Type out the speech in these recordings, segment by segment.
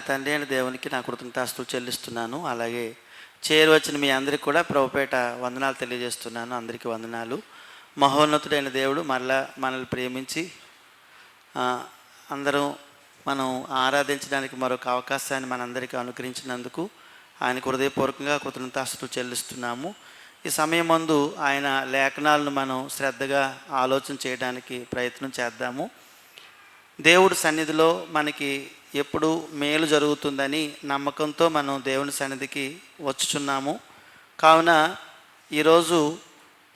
తండ్రి అయిన దేవునికి నా కృతజ్ఞతాస్తులు చెల్లిస్తున్నాను. అలాగే చేరువచ్చిన మీ అందరికీ కూడా ప్రభుపేట వందనాలు తెలియజేస్తున్నాను. అందరికీ వందనాలు. మహోన్నతుడైన దేవుడు మనల్ని ప్రేమించి అందరం మనం ఆరాధించడానికి మరొక అవకాశాన్ని మనందరికీ అనుగ్రహించినందుకు ఆయనకు హృదయపూర్వకంగా కృతజ్ఞతాస్తులు చెల్లిస్తున్నాము. ఈ సమయం ముందు ఆయన లేఖనాలను మనం శ్రద్ధగా ఆలోచన చేయడానికి ప్రయత్నం చేద్దాము. దేవుడి సన్నిధిలో మనకి ఎప్పుడు మేలు జరుగుతుందని నమ్మకంతో మనం దేవుని సన్నిధికి వచ్చుచున్నాము. కావున ఈరోజు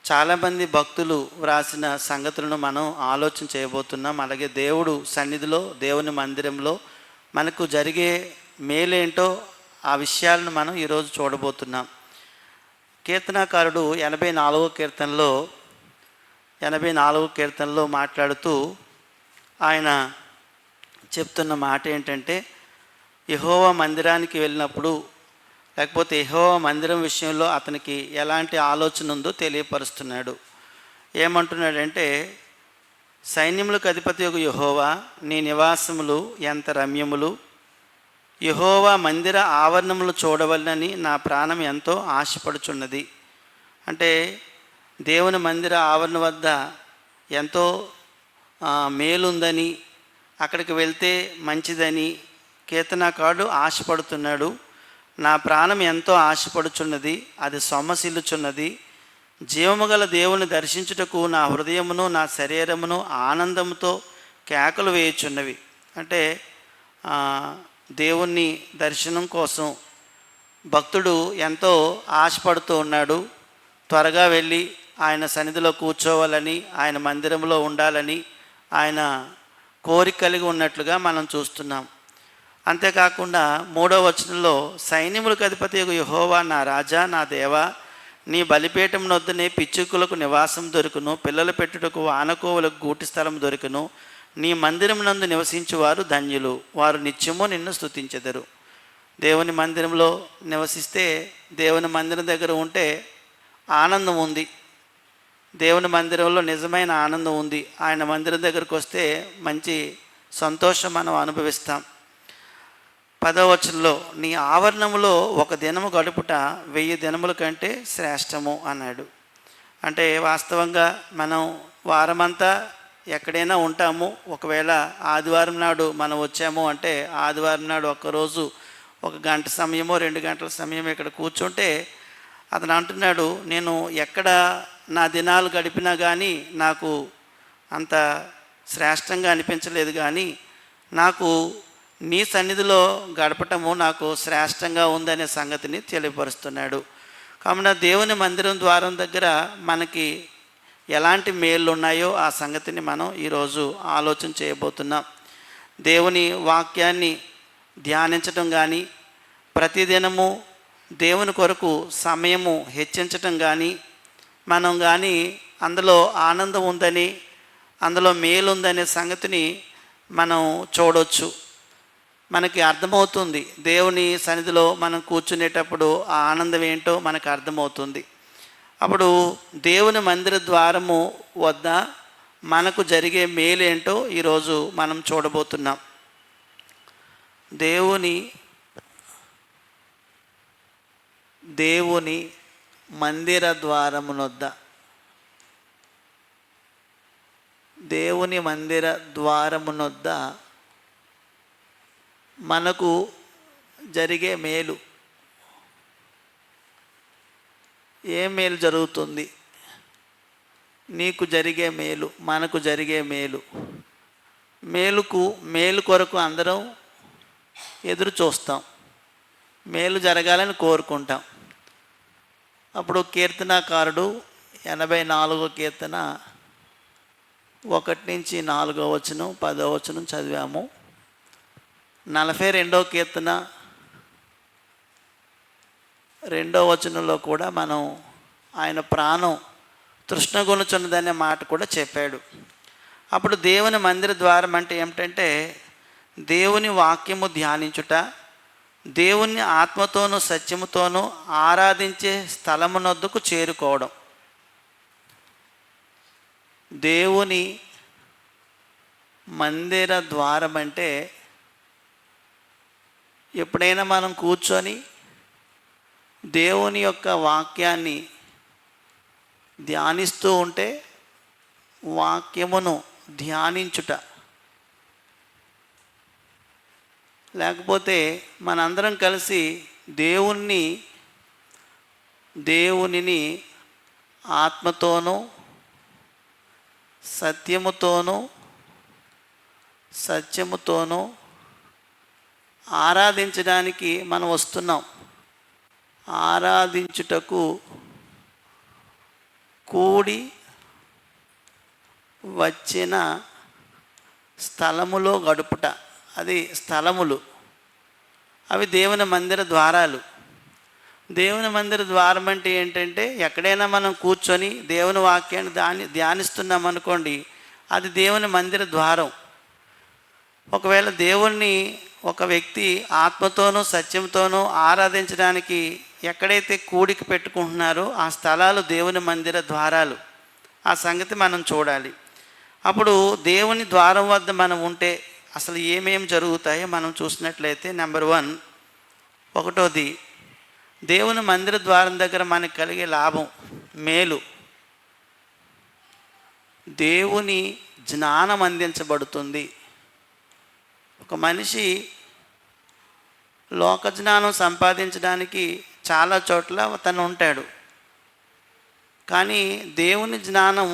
చాలామంది భక్తులు వ్రాసిన సంగతులను మనం ఆలోచన చేయబోతున్నాం. అలాగే దేవుడు సన్నిధిలో, దేవుని మందిరంలో మనకు జరిగే మేలేంటో ఆ విషయాలను మనం ఈరోజు చూడబోతున్నాం. కీర్తనాకారుడు 84వ కీర్తనలో మాట్లాడుతూ ఆయన చెప్తున్న మాట ఏంటంటే, యెహోవా మందిరానికి వెళ్ళినప్పుడు లేకపోతే యెహోవా మందిరం విషయంలో అతనికి ఎలాంటి ఆలోచన ఉందో తెలియపరుస్తున్నాడు. ఏమంటున్నాడంటే, సైన్యములకు అధిపతియగు యెహోవా, నీ నివాసములు ఎంత రమ్యములు, యెహోవా మందిర ఆవరణములు చూడవలనని నా ప్రాణం ఎంతో ఆశపడుచున్నది. అంటే దేవుని మందిర ఆవరణ వద్ద ఎంతో మేలుందని, అక్కడికి వెళ్తే మంచిదని కీర్తనాకారుడు ఆశపడుతున్నాడు. నా ప్రాణం ఎంతో ఆశపడుచున్నది, అది సొమ్మసిల్లుచున్నది. జీవము గల దేవుని దర్శించుటకు నా హృదయమును నా శరీరమును ఆనందంతో కేకలు వేయుచున్నవి. అంటే దేవుణ్ణి దర్శనం కోసం భక్తుడు ఎంతో ఆశపడుతూ ఉన్నాడు. త్వరగా వెళ్ళి ఆయన సన్నిధిలో కూర్చోవాలని, ఆయన మందిరంలో ఉండాలని ఆయన కోరిక కలిగి ఉన్నట్లుగా మనం చూస్తున్నాం. అంతేకాకుండా 3వ వచనంలో, సైన్యములకు అధిపతియగు యెహోవా, నా రాజా, నా దేవా, నీ బలిపీఠం నొద్దనే పిచ్చుకులకు నివాసం దొరుకును, పిల్లలు పెట్టుటకు ఆనకోవులకు గూటి స్థలం దొరుకును. నీ మందిరం నందు నివసించువారు ధన్యులు, వారు నిత్యము నిన్ను స్తుతించెదరు. దేవుని మందిరంలో నివసిస్తే, దేవుని మందిరం దగ్గర ఉంటే ఆనందం ఉంది. దేవుని మందిరంలో నిజమైన ఆనందం ఉంది. ఆయన మందిరం దగ్గరకు వస్తే మంచి సంతోషం మనం అనుభవిస్తాం. 10వ వచనంలో, నీ ఆవరణములో ఒక దినము గడుపుట 1000 దినముల కంటే శ్రేష్టము అన్నాడు. అంటే వాస్తవంగా మనం వారమంతా ఎక్కడైనా ఉంటాము. ఒకవేళ ఆదివారం నాడు మనం వచ్చాము అంటే, ఆదివారం నాడు ఒక్కరోజు 1 గంట సమయమో 2 గంటల సమయం ఇక్కడ కూర్చుంటే, అతను అంటున్నాడు, నేను ఎక్కడ నా దినాలు గడిపినా కానీ నాకు అంత శ్రేష్టంగా అనిపించలేదు, కానీ నాకు నీ సన్నిధిలో గడపటము నాకు శ్రేష్టంగా ఉందనే సంగతిని తెలియపరుస్తున్నాడు. కావున దేవుని మందిరం ద్వారం దగ్గర మనకి ఎలాంటి మేళ్ళు ఉన్నాయో ఆ సంగతిని మనం ఈరోజు ఆలోచన చేయబోతున్నాం. దేవుని వాక్యాన్ని ధ్యానించటం కానీ, ప్రతిదినము దేవుని కొరకు సమయము హెచ్చించటం కానీ, మనం కానీ అందులో ఆనందం ఉందని, అందులో మేలు ఉందనే సంగతిని మనం చూడవచ్చు. మనకి అర్థమవుతుంది. దేవుని సన్నిధిలో మనం కూర్చునేటప్పుడు ఆ ఆనందం ఏంటో మనకు అర్థమవుతుంది. అప్పుడు దేవుని మందిర ద్వారము వద్ద మనకు జరిగే మేలేంటో ఈరోజు మనం చూడబోతున్నాం. దేవుని మందిర ద్వారమునొద్ద, దేవుని మందిర ద్వారమునొద్ద మనకు జరిగే మేలు. ఏ మేలు జరుగుతుంది? నీకు జరిగే మేలు, మనకు జరిగే మేలు. మేలు కొరకు అందరం ఎదురు చూస్తాం, మేలు జరగాలని కోరుకుంటాం. అప్పుడు కీర్తనాకారుడు 84వ కీర్తన 1 నుంచి 4వ వచనం 10వ వచనం చదివాము. 42వ కీర్తన 2వ వచనంలో కూడా మనం ఆయన ప్రాణం తృష్ణగొనుచున్నదనే మాట కూడా చెప్పాడు. అప్పుడు దేవుని మందిర ద్వారం అంటే ఏమిటంటే, దేవుని వాక్యము ధ్యానించుట, దేవుని ఆత్మతోనూ సత్యముతోనూ ఆరాధించే స్థలమునొద్దకు చేరుకోవడం. దేవుని మందిర ద్వారం అంటే ఎప్పుడైనా మనం కూర్చొని దేవుని యొక్క వాక్యాన్ని ధ్యానిస్తూ ఉంటే వాక్యమును ధ్యానించుట, లేకపోతే మనందరం కలిసి దేవునిని ఆత్మతోనూ సత్యముతోనూ ఆరాధించడానికి మనం వస్తున్నాం. ఆరాధించుటకు కూడి వచ్చిన స్థలములో గడుపుట, అది స్థలములు, అవి దేవుని మందిర ద్వారాలు. దేవుని మందిర ద్వారం అంటే ఏంటంటే ఎక్కడైనా మనం కూర్చొని దేవుని వాక్యాన్ని ధ్యానిస్తున్నాం అనుకోండి, అది దేవుని మందిర ద్వారం. ఒకవేళ దేవుణ్ణి ఒక వ్యక్తి ఆత్మతోనూ సత్యంతోనూ ఆరాధించడానికి ఎక్కడైతే కూడిక పెట్టుకుంటున్నారో ఆ స్థలాలు దేవుని మందిర ద్వారాలు. ఆ సంగతి మనం చూడాలి. అప్పుడు దేవుని ద్వారం వద్ద మనం ఉంటే అసలు ఏమేమి జరుగుతాయో మనం చూసినట్లయితే, నెంబర్ 1, ఒకటోది, దేవుని మందిర ద్వారం దగ్గర మనకు కలిగే లాభం, మేలు, దేవుని జ్ఞానం అందించబడుతుంది. ఒక మనిషి లోక జ్ఞానం సంపాదించడానికి చాలా చోట్ల తను ఉంటాడు, కానీ దేవుని జ్ఞానం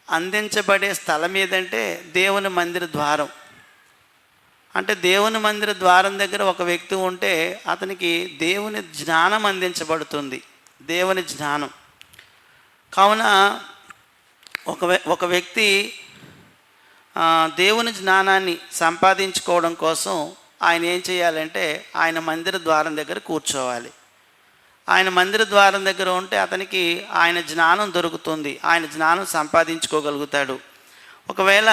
అందించబడే స్థలం ఏదంటే దేవుని మందిర ద్వారం. అంటే దేవుని మందిర ద్వారం దగ్గర ఒక వ్యక్తి ఉంటే అతనికి దేవుని జ్ఞానం అందించబడుతుంది, దేవుని జ్ఞానం. కావున ఒక వ్యక్తి దేవుని జ్ఞానాన్ని సంపాదించుకోవడం కోసం ఆయన ఏం చేయాలంటే ఆయన మందిర ద్వారం దగ్గర కూర్చోవాలి. ఆయన మందిర ద్వారం దగ్గర ఉంటే అతనికి ఆయన జ్ఞానం దొరుకుతుంది, ఆయన జ్ఞానం సంపాదించుకోగలుగుతాడు. ఒకవేళ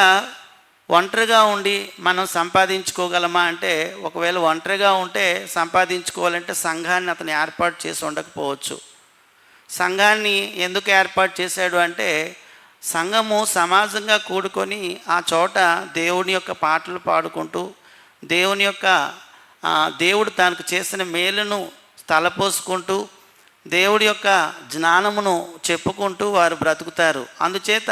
ఒంటరిగా ఉండి మనం సంపాదించుకోగలమా అంటే, ఒకవేళ ఒంటరిగా ఉంటే సంపాదించుకోవాలంటే సంఘాన్ని అతను ఏర్పాటు చేసి ఉండకపోవచ్చు. సంఘాన్ని ఎందుకు ఏర్పాటు చేశాడు అంటే, సంఘము సమాజంగా కూడుకొని ఆ చోట దేవుని యొక్క పాటలు పాడుకుంటూ దేవుడు తనకు చేసిన మేలును తలపోసుకుంటూ దేవుడి యొక్క జ్ఞానమును చెప్పుకుంటూ వారు బ్రతుకుతారు. అందుచేత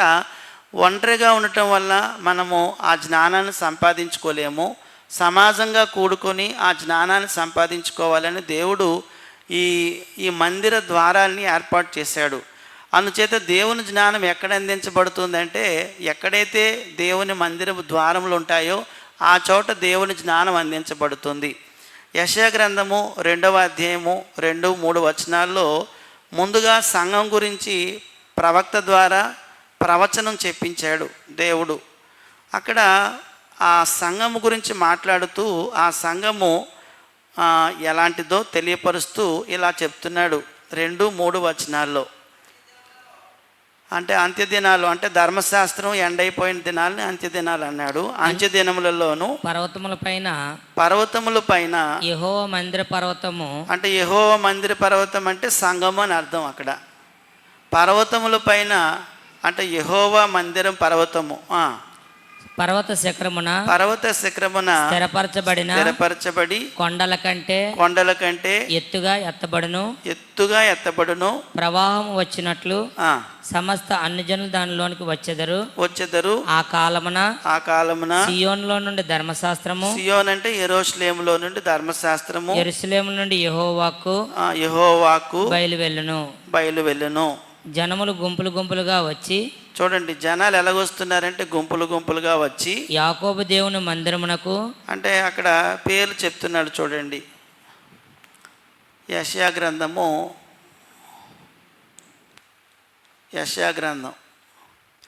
ఒంటరిగా ఉండటం వల్ల మనము ఆ జ్ఞానాన్ని సంపాదించుకోలేము. సమాజంగా కూడుకొని ఆ జ్ఞానాన్ని సంపాదించుకోవాలని దేవుడు ఈ మందిర ద్వారాల్ని ఏర్పాటు చేశాడు. అందుచేత దేవుని జ్ఞానం ఎక్కడ అందించబడుతుందంటే, ఎక్కడైతే దేవుని మందిర ద్వారములు ఉంటాయో ఆ చోట దేవుని జ్ఞానం అందించబడుతుంది. యెషయా గ్రంథము 2వ అధ్యాయము 2-3 వచనాల్లో ముందుగా సంఘం గురించి ప్రవక్త ద్వారా ప్రవచనం చెప్పించాడు దేవుడు. అక్కడ ఆ సంఘము గురించి మాట్లాడుతూ ఆ సంఘము ఎలాంటిదో తెలియపరుస్తూ ఇలా చెప్తున్నాడు 2-3 వచనాల్లో. అంటే అంత్యదినాలు అంటే ధర్మశాస్త్రం ఎండైపోయిన దినాలని అంత్యదినాలు అన్నాడు. అంత్యదినములలోను పర్వతముల పైన యెహోవా మందిర పర్వతము, అంటే యెహోవా మందిర పర్వతం అంటే సంఘము అని అర్థం. అక్కడ పర్వతముల పైన అంటే యెహోవా మందిరం పర్వతము, పర్వత శిఖరమున స్థిరపరచబడి కొండల కంటే ఎత్తుగా ఎత్తబడును. ప్రవాహం వచ్చినట్లు సమస్త అన్ని జనులు దానిలోనికి వచ్చెదరు. ఆ కాలమున సియోనులో నుండి ధర్మశాస్త్రము, సియోన్ అంటే యెరూషలేములో నుండి ధర్మశాస్త్రము, యెరూషలేము నుండి యెహోవాకు బయలువెళ్ళును. జనములు గుంపులుగా వచ్చి, చూడండి జనాలు ఎలాగొస్తున్నారంటే గుంపులుగా వచ్చి యాకోబు దేవుని మందిరమునకు, అంటే అక్కడ పేర్లు చెప్తున్నాడు చూడండి. యెషయా గ్రంథం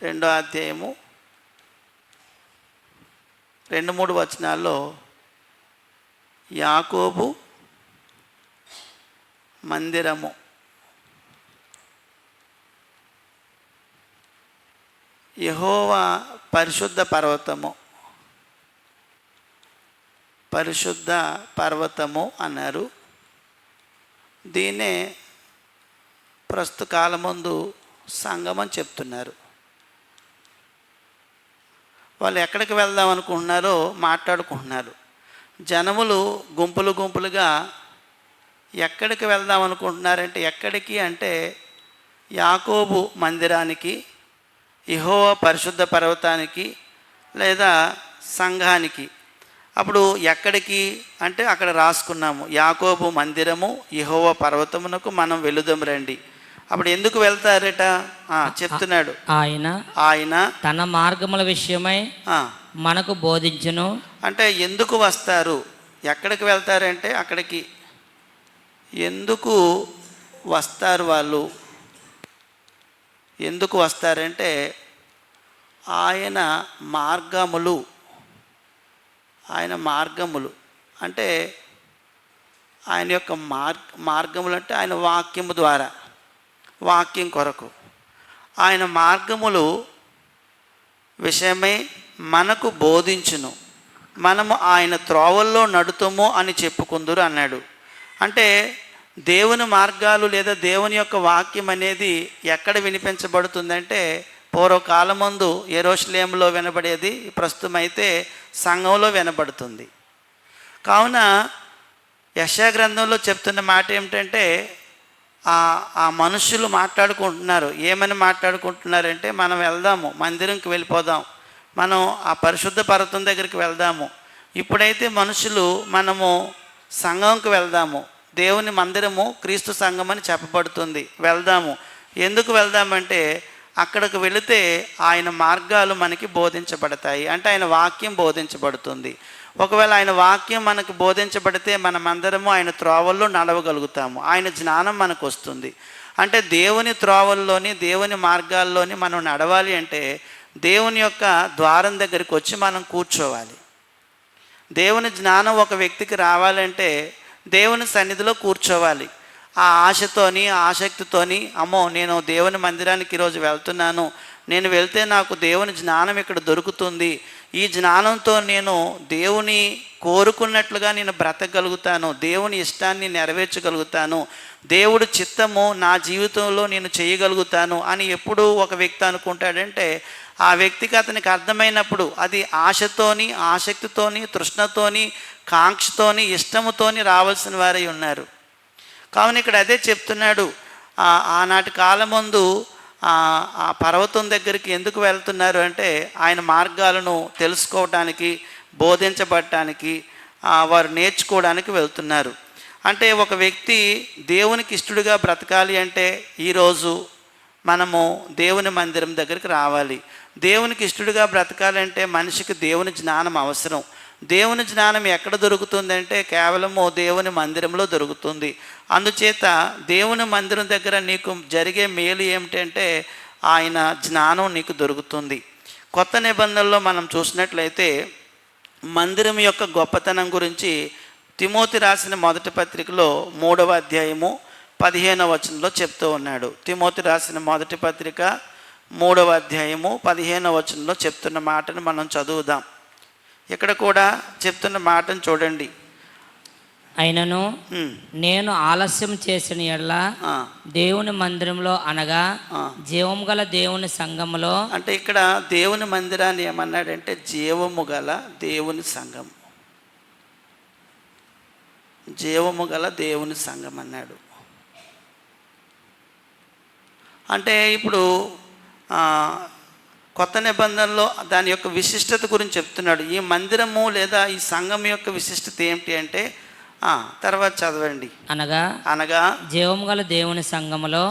2వ అధ్యాయము 2-3 వచనాల్లో యాకోబు మందిరము, యెహోవా పరిశుద్ధ పర్వతము అన్నారు. దీన్నే ప్రస్తుత కాలమందు సంఘం అని చెప్తున్నారు. వాళ్ళు ఎక్కడికి వెళ్దాం అనుకుంటున్నారో మాట్లాడుకుంటున్నారు. జనములు గుంపులు గుంపులుగా ఎక్కడికి వెళ్దాం అనుకుంటున్నారంటే, ఎక్కడికి అంటే యాకోబు మందిరానికి, యెహోవా పరిశుద్ధ పర్వతానికి, లేదా సంఘానికి. అప్పుడు ఎక్కడికి అంటే అక్కడ రాసుకున్నాము, యాకోబు మందిరము, యెహోవా పర్వతమునకు మనం వెళుదాం రండి. అప్పుడు ఎందుకు వెళ్తారట చెప్తున్నాడు. ఆయన తన మార్గముల విషయమై మనకు బోధించును. అంటే ఎందుకు వస్తారు, ఎక్కడికి వెళ్తారంటే అక్కడికి ఎందుకు వస్తారు వాళ్ళు, ఎందుకు వస్తారంటే ఆయన మార్గములు అంటే ఆయన యొక్క మార్గములు అంటే ఆయన వాక్యము ద్వారా, వాక్యం కొరకు ఆయన మార్గములు విషయమై మనకు బోధించును, మనము ఆయన త్రోవల్లో నడుతుము అని చెప్పుకుందురు అన్నాడు. అంటే దేవుని మార్గాలు లేదా దేవుని యొక్క వాక్యం అనేది ఎక్కడ వినిపించబడుతుందంటే, పూర్వకాలమందు యెరూషలేములో వినబడేది, ప్రస్తుతం అయితే సంఘంలో వినబడుతుంది. కావున యెషయా గ్రంథంలో చెప్తున్న మాట ఏమిటంటే, ఆ మనుషులు మాట్లాడుకుంటున్నారు. ఏమని మాట్లాడుకుంటున్నారంటే, మనం వెళ్దాము, మందిరంకి వెళ్ళిపోదాం, మనం ఆ పరిశుద్ధ పర్వతం దగ్గరికి వెళ్దాము. ఇప్పుడైతే మనుషులు మనము సంఘంకి వెళ్దాము, దేవుని మందిరము క్రీస్తు సంఘం అని చెప్పబడుతుంది, వెళ్దాము. ఎందుకు వెళ్దామంటే అక్కడికి వెళితే ఆయన మార్గాలు మనకి బోధించబడతాయి, అంటే ఆయన వాక్యం బోధించబడుతుంది. ఒకవేళ ఆయన వాక్యం మనకు బోధించబడితే మనమందరము ఆయన త్రోవల్లో నడవగలుగుతాము, ఆయన జ్ఞానం మనకు వస్తుంది. అంటే దేవుని త్రోవల్లోని, దేవుని మార్గాల్లోని మనం నడవాలి అంటే దేవుని యొక్క ద్వారం దగ్గరికి వచ్చి మనం కూర్చోవాలి. దేవుని జ్ఞానం ఒక వ్యక్తికి రావాలంటే దేవుని సన్నిధిలో కూర్చోవాలి. ఆ ఆశతోని, ఆసక్తితోని, అమ్మో నేను దేవుని మందిరానికి ఈరోజు వెళ్తున్నాను, నేను వెళ్తే నాకు దేవుని జ్ఞానం ఇక్కడ దొరుకుతుంది, ఈ జ్ఞానంతో నేను దేవుని కోరుకున్నట్లుగా నేను బ్రతకగలుగుతాను, దేవుని ఇష్టాన్ని నెరవేర్చగలుగుతాను, దేవుడి చిత్తము నా జీవితంలో నేను చేయగలుగుతాను అని ఎప్పుడు ఒక వ్యక్తి అనుకుంటాడంటే, ఆ వ్యక్తికి అతనికి అర్థమైనప్పుడు అది ఆశతోని, ఆసక్తితోని, తృష్ణతోని, కాంక్షతోని, ఇష్టముతోని రావాల్సిన వారై ఉన్నారు. కావున ఇక్కడ అదే చెప్తున్నాడు. ఆనాటి కాలమందు ఆ పర్వతం దగ్గరికి ఎందుకు వెళ్తున్నారు అంటే ఆయన మార్గాలను తెలుసుకోవటానికి, బోధించబడటానికి, వారు నేర్చుకోవడానికి వెళ్తున్నారు. అంటే ఒక వ్యక్తి దేవునికి ఇష్టడుగా బ్రతకాలి అంటే ఈరోజు మనము దేవుని మందిరం దగ్గరికి రావాలి. దేవునికి ఇష్టడుగా బ్రతకాలంటే మనిషికి దేవుని జ్ఞానం అవసరం. దేవుని జ్ఞానం ఎక్కడ దొరుకుతుందంటే కేవలము దేవుని మందిరంలో దొరుకుతుంది. అందుచేత దేవుని మందిరం దగ్గర నీకు జరిగే మేలు ఏమిటంటే ఆయన జ్ఞానం నీకు దొరుకుతుంది. కొత్త నిబంధనలో మనం చూసినట్లయితే మందిరం యొక్క గొప్పతనం గురించి తిమోతి రాసిన మొదటి పత్రికలో 3వ అధ్యాయము 15వ వచనంలో చెప్తూ ఉన్నాడు. తిమోతి రాసిన మొదటి పత్రిక 3వ అధ్యాయము 15వ వచనంలో చెప్తున్న మాటను మనం చదువుదాం. ఇక్కడ కూడా చెప్తున్న మాటను చూడండి. అయినను నేను ఆలస్యం చేసిన యెడల దేవుని మందిరంలో అనగా జీవము గల దేవుని సంఘములో, అంటే ఇక్కడ దేవుని మందిరాన్ని ఏమన్నాడంటే జీవము గల దేవుని సంఘం, జీవము గల దేవుని సంఘం అన్నాడు. అంటే ఇప్పుడు కొత్త నిబంధనలో దాని యొక్క విశిష్టత గురించి చెప్తున్నాడు. ఈ మందిరము లేదా ఈ సంఘం యొక్క విశిష్టత ఏమిటి అంటే తర్వాత చదవండి. అనగా జీవము గల దేవుని సంఘములో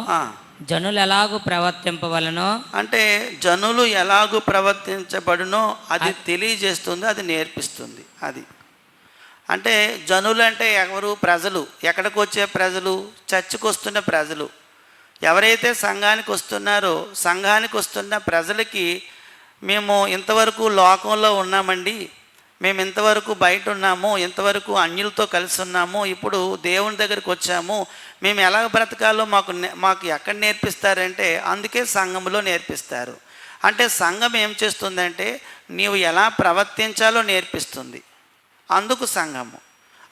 జనులు ఎలాగూ ప్రవర్తింపవలనో, అంటే జనులు ఎలాగూ ప్రవర్తించబడునో అది తెలియజేస్తుంది, అది నేర్పిస్తుంది. అది అంటే జనులు అంటే ఎవరు? ప్రజలు. ఎక్కడికి వచ్చే ప్రజలు? చర్చికి వస్తున్న ప్రజలు. ఎవరైతే సంఘానికి వస్తున్నారో సంఘానికి వస్తున్న ప్రజలకి మేము ఇంతవరకు లోకంలో ఉన్నామండి, మేము ఇంతవరకు బయట ఉన్నాము, ఇంతవరకు అన్యులతో కలిసి ఉన్నాము, ఇప్పుడు దేవుని దగ్గరికి వచ్చాము, మేము ఎలా బ్రతకాలో మాకు ఎక్కడ నేర్పిస్తారంటే అందుకే సంఘంలో నేర్పిస్తారు. అంటే సంఘం ఏం చేస్తుందంటే నీవు ఎలా ప్రవర్తించాలో నేర్పిస్తుంది. అందుకు సంఘము.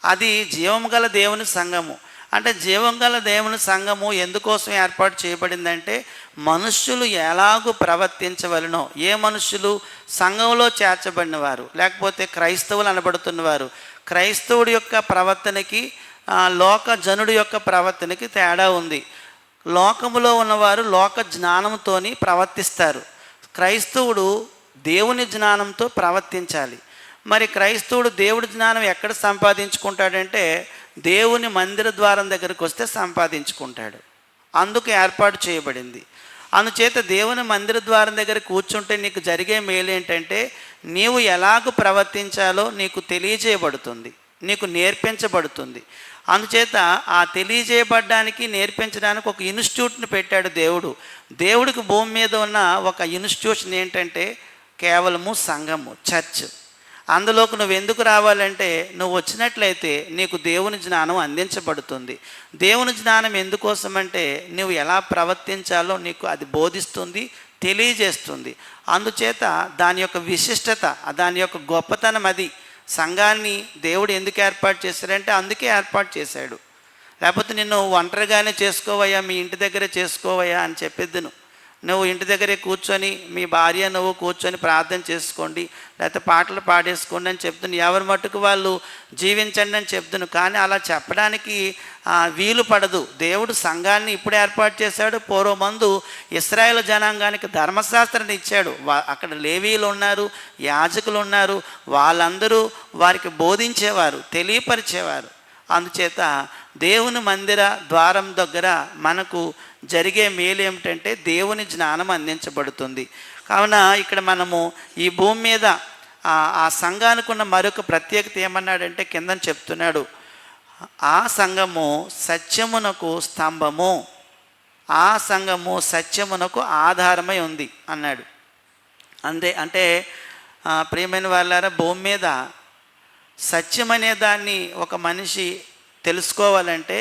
అది జీవం గల దేవుని సంఘము. అంటే జీవం గల దేవుని సంఘము ఎందుకోసం ఏర్పాటు చేయబడిందంటే మనుష్యులు ఎలాగూ ప్రవర్తించవలనో. ఏ మనుష్యులు? సంఘంలో చేర్చబడిన వారు, లేకపోతే క్రైస్తవులు అనబడుతున్నవారు. క్రైస్తవుడి యొక్క ప్రవర్తనకి లోక జనుడి యొక్క ప్రవర్తనకి తేడా ఉంది. లోకములో ఉన్నవారు లోక జ్ఞానంతో ప్రవర్తిస్తారు. క్రైస్తవుడు దేవుని జ్ఞానంతో ప్రవర్తించాలి. మరి క్రైస్తవుడు దేవుడి జ్ఞానం ఎక్కడ సంపాదించుకుంటాడంటే దేవుని మందిర ద్వారం దగ్గరికి వస్తే సంపాదించుకుంటాడు. అందుకు ఏర్పాటు చేయబడింది. అందుచేత దేవుని మందిర ద్వారం దగ్గర కూర్చుంటే నీకు జరిగే మేలు ఏంటంటే నీవు ఎలాగ ప్రవర్తించాలో నీకు తెలియజేయబడుతుంది, నీకు నేర్పించబడుతుంది. అందుచేత ఆ తెలియజేయబడ్డానికి నేర్పించడానికి ఒక ఇన్స్టిట్యూట్ని పెట్టాడు దేవుడు. దేవుడికి భూమి మీద ఉన్న ఒక ఇన్స్టిట్యూషన్ ఏంటంటే కేవలము సంఘము, చర్చ్. అందులోకి నువ్వు ఎందుకు రావాలంటే నువ్వు వచ్చినట్లయితే నీకు దేవుని జ్ఞానం అందించబడుతుంది. దేవుని జ్ఞానం ఎందుకోసమంటే నువ్వు ఎలా ప్రవర్తించాలో నీకు అది బోధిస్తుంది, తెలియజేస్తుంది. అందుచేత దాని యొక్క విశిష్టత, దాని యొక్క గొప్పతనం అది. సంఘాన్ని దేవుడు ఎందుకు ఏర్పాటు చేశాడంటే అందుకే ఏర్పాటు చేశాడు. లేకపోతే నిన్ను ఒంటరిగానే చేసుకోవయ్యా, మీ ఇంటి దగ్గరే చేసుకోవయ్యా అని చెప్పేద్దును. నువ్వు ఇంటి దగ్గరే కూర్చొని మీ భార్య నువ్వు కూర్చొని ప్రార్థన చేసుకోండి, లేకపోతే పాటలు పాడేసుకోండి అని చెప్తును. ఎవరి మట్టుకు వాళ్ళు జీవించండి అని చెప్తును. కానీ అలా చెప్పడానికి వీలు పడదు. దేవుడు సంఘాన్ని ఇప్పుడు ఏర్పాటు చేశాడు. పూర్వమందు ఇశ్రాయేలు జనాంగానికి ధర్మశాస్త్రాన్ని ఇచ్చాడు. అక్కడ లేవీలు ఉన్నారు, యాజకులు ఉన్నారు. వాళ్ళందరూ వారికి బోధించేవారు, తెలియపరిచేవారు. అందుచేత దేవుని మందిర ద్వారం దగ్గర మనకు జరిగే మేలు ఏమిటంటే దేవుని జ్ఞానం అందించబడుతుంది. కావున ఇక్కడ మనము ఈ భూమి మీద ఆ సంఘానికి ఉన్న మరొక ప్రత్యేకత ఏమన్నాడంటే కింద చెప్తున్నాడు, ఆ సంఘము సత్యమునకు స్తంభము, ఆ సంఘము సత్యమునకు ఆధారమై ఉంది అన్నాడు. అంటే ప్రియమైన వాళ్ళారా, భూమి మీద సత్యం అనే దాన్ని ఒక మనిషి తెలుసుకోవాలంటే,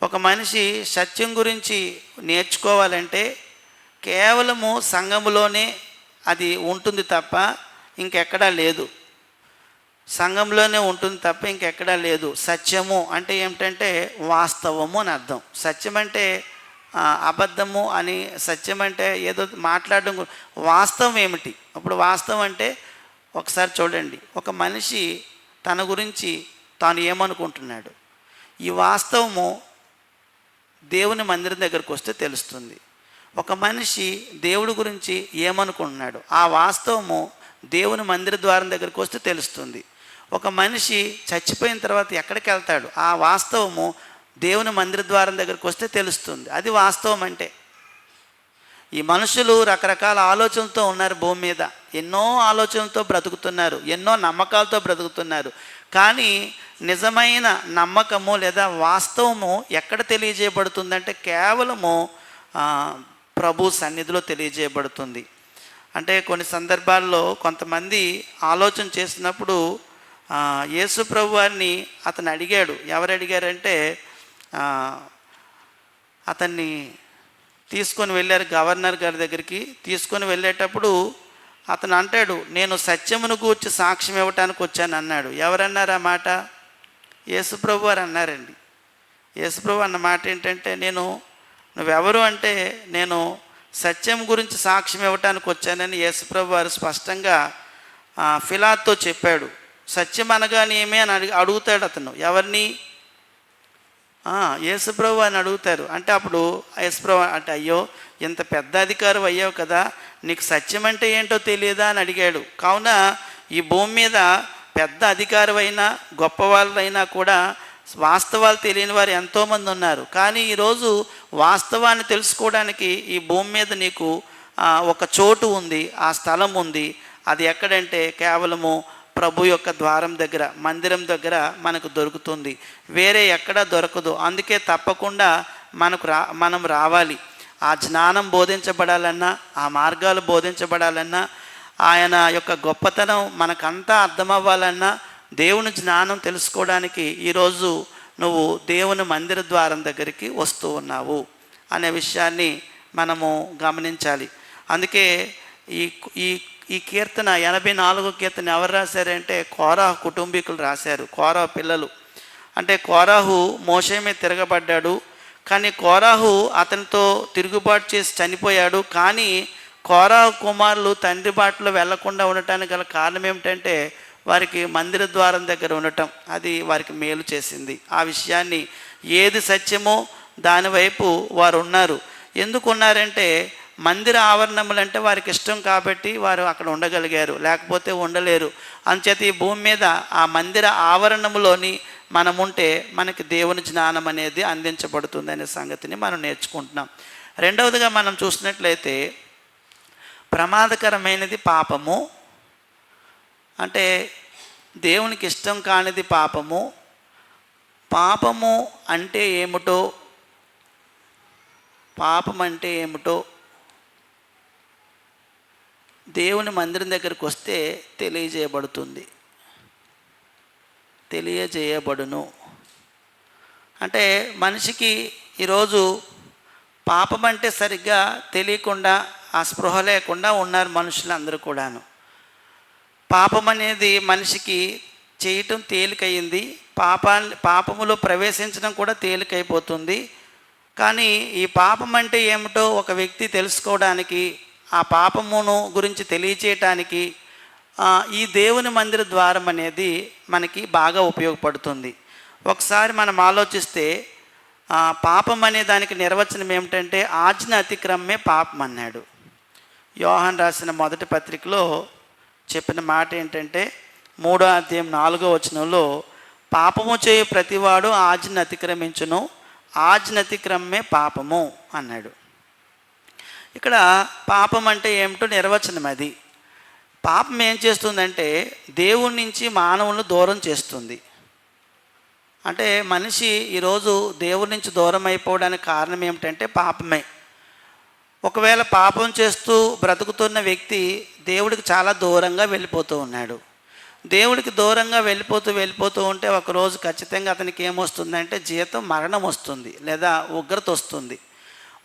ఒక మనిషి సత్యం గురించి నేర్చుకోవాలంటే కేవలము సంఘములోనే అది ఉంటుంది తప్ప ఇంకెక్కడా లేదు. సంఘంలోనే ఉంటుంది తప్ప ఇంకెక్కడా లేదు. సత్యము అంటే ఏమిటంటే వాస్తవము అని అర్థం. సత్యం అంటే అబద్ధము అని, సత్యం అంటే ఏదో మాట్లాడడం. వాస్తవం ఏమిటి? అప్పుడు వాస్తవం అంటే ఒకసారి చూడండి, ఒక మనిషి తన గురించి తాను ఏమనుకుంటున్నాడు. ఈ వాస్తవము దేవుని మందిరం దగ్గరకు వస్తే తెలుస్తుంది. ఒక మనిషి దేవుడి గురించి ఏమనుకుంటున్నాడు, ఆ వాస్తవము దేవుని మందిర ద్వారం దగ్గరకు వస్తే తెలుస్తుంది. ఒక మనిషి చచ్చిపోయిన తర్వాత ఎక్కడికి వెళ్తాడు, ఆ వాస్తవము దేవుని మందిర ద్వారం దగ్గరకు వస్తే తెలుస్తుంది. అది వాస్తవం అంటే. ఈ మనుషులు రకరకాల ఆలోచనలతో ఉన్నారు భూమి మీద. ఎన్నో ఆలోచనలతో బ్రతుకుతున్నారు, ఎన్నో నమ్మకాలతో బ్రతుకుతున్నారు. కానీ నిజమైన నమ్మకము లేదా వాస్తవము ఎక్కడ తెలియజేయబడుతుందంటే కేవలము ప్రభు సన్నిధిలో తెలియజేయబడుతుంది. అంటే కొన్ని సందర్భాల్లో కొంతమంది ఆలోచన చేసినప్పుడు యేసు ప్రభు వారిని అతను అడిగాడు. ఎవరు అడిగారంటే అతన్ని తీసుకొని వెళ్ళారు గవర్నర్ గారి దగ్గరికి. తీసుకొని వెళ్ళేటప్పుడు అతను అంటాడు, నేను సత్యమును గూర్చి సాక్ష్యం ఇవ్వటానికి వచ్చాను అన్నాడు. ఎవరన్నారు ఆ మాట? యేసుప్రభు వారు అన్నారండి. యేసుప్రభు అన్న మాట ఏంటంటే, నువ్వెవరు అంటే నేను సత్యం గురించి సాక్ష్యం ఇవ్వటానికి వచ్చానని యేసుప్రభు వారు స్పష్టంగా ఫిలాతో చెప్పాడు. సత్యం అనగానే ఏమి అని అడుగుతాడు అతను. ఎవరిని? యేసుప్రభు అని అడుగుతారు. అంటే అప్పుడు యేసుప్రభు అంటే, అయ్యో ఇంత పెద్ద అధికారం అయ్యావు కదా, నీకు సత్యం అంటే ఏంటో తెలియదా అని అడిగాడు. కావున ఈ భూమి మీద పెద్ద అధికారం అయినా గొప్పవాళ్ళైనా కూడా వాస్తవాలు తెలియని వారు ఎంతోమంది ఉన్నారు. కానీ ఈరోజు వాస్తవాన్ని తెలుసుకోవడానికి ఈ భూమి మీద నీకు ఒక చోటు ఉంది, ఆ స్థలం ఉంది. అది ఎక్కడంటే కేవలము ప్రభు యొక్క ద్వారం దగ్గర, మందిరం దగ్గర మనకు దొరుకుతుంది. వేరే ఎక్కడా దొరకదు. అందుకే తప్పకుండా మనం రావాలి. ఆ జ్ఞానం బోధించబడాలన్నా, ఆ మార్గాలు బోధించబడాలన్నా, ఆయన యొక్క గొప్పతనం మనకంతా అర్థమవ్వాలన్నా, దేవుని జ్ఞానం తెలుసుకోవడానికి ఈరోజు నువ్వు దేవుని మందిర ద్వారం దగ్గరికి వస్తూ ఉన్నావు అనే విషయాన్ని మనము గమనించాలి. అందుకే ఈ కీర్తన 84వ కీర్తన ఎవరు రాశారంటే కోరాహు కుటుంబీకులు రాశారు. కోరాహు పిల్లలు. అంటే కోరాహు మోషే మీద తిరగబడ్డాడు. కానీ కోరాహు అతనితో తిరుగుబాటు చేసి చనిపోయాడు. కానీ కోరాహు కుమారులు తండ్రి బాటలో వెళ్లకుండా ఉండటానికి గల కారణం ఏమిటంటే వారికి మందిర ద్వారం దగ్గర ఉండటం అది వారికి మేలు చేసింది. ఆ విషయాన్ని ఏది సత్యమో దానివైపు వారు ఉన్నారు. ఎందుకు ఉన్నారంటే మందిర ఆవరణములంటే వారికి ఇష్టం కాబట్టి వారు అక్కడ ఉండగలిగారు, లేకపోతే ఉండలేరు. అంచేత ఈ భూమి మీద ఆ మందిర ఆవరణములోని మనం ఉంటే మనకి దేవుని జ్ఞానం అనేది అందించబడుతుంది అనే సంగతిని మనం నేర్చుకుంటున్నాం. రెండవదిగా మనం చూసినట్లయితే ప్రమాదకరమైనది పాపము. అంటే దేవునికి ఇష్టం కానిది పాపము. పాపము అంటే ఏమిటో, పాపం అంటే ఏమిటో దేవుని మందిరం దగ్గరికి వస్తే తెలియజేయబడును. అంటే మనిషికి ఈరోజు పాపం అంటే సరిగ్గా తెలియకుండా, ఆ స్పృహ లేకుండా ఉన్నారు మనుషులందరూ కూడాను. పాపం అనేది మనిషికి చేయటం తేలికయింది, పాపములో ప్రవేశించడం కూడా తేలికైపోతుంది. కానీ ఈ పాపం అంటే ఏమిటో ఒక వ్యక్తి తెలుసుకోవడానికి, ఆ పాపమును గురించి తెలియచేయటానికి ఈ దేవుని మందిర ద్వారం అనేది మనకి బాగా ఉపయోగపడుతుంది. ఒకసారి మనం ఆలోచిస్తే పాపం అనే దానికి నిర్వచనం ఏమిటంటే ఆజ్ఞ అతిక్రమమే పాపం అన్నాడు. యోహాన్ రాసిన మొదటి పత్రికలో చెప్పిన మాట ఏంటంటే 3వ అధ్యాయం 4వ వచనంలో పాపము చేయు ప్రతివాడు ఆజ్ఞ అతిక్రమించును, ఆజ్ఞ అతిక్రమమే పాపము అన్నాడు. ఇక్కడ పాపం అంటే ఏమిటో నిర్వచనం అది. పాపం ఏం చేస్తుందంటే దేవుడి నుంచి మానవులను దూరం చేస్తుంది. అంటే మనిషి ఈరోజు దేవుడి నుంచి దూరం అయిపోవడానికి కారణం ఏమిటంటే పాపమే. ఒకవేళ పాపం చేస్తూ బ్రతుకుతున్న వ్యక్తి దేవుడికి చాలా దూరంగా వెళ్ళిపోతూ ఉన్నాడు. దేవుడికి దూరంగా వెళ్ళిపోతూ ఉంటే ఒకరోజు ఖచ్చితంగా అతనికి ఏమొస్తుందంటే మరణం వస్తుంది, లేదా ఉగ్రత వస్తుంది.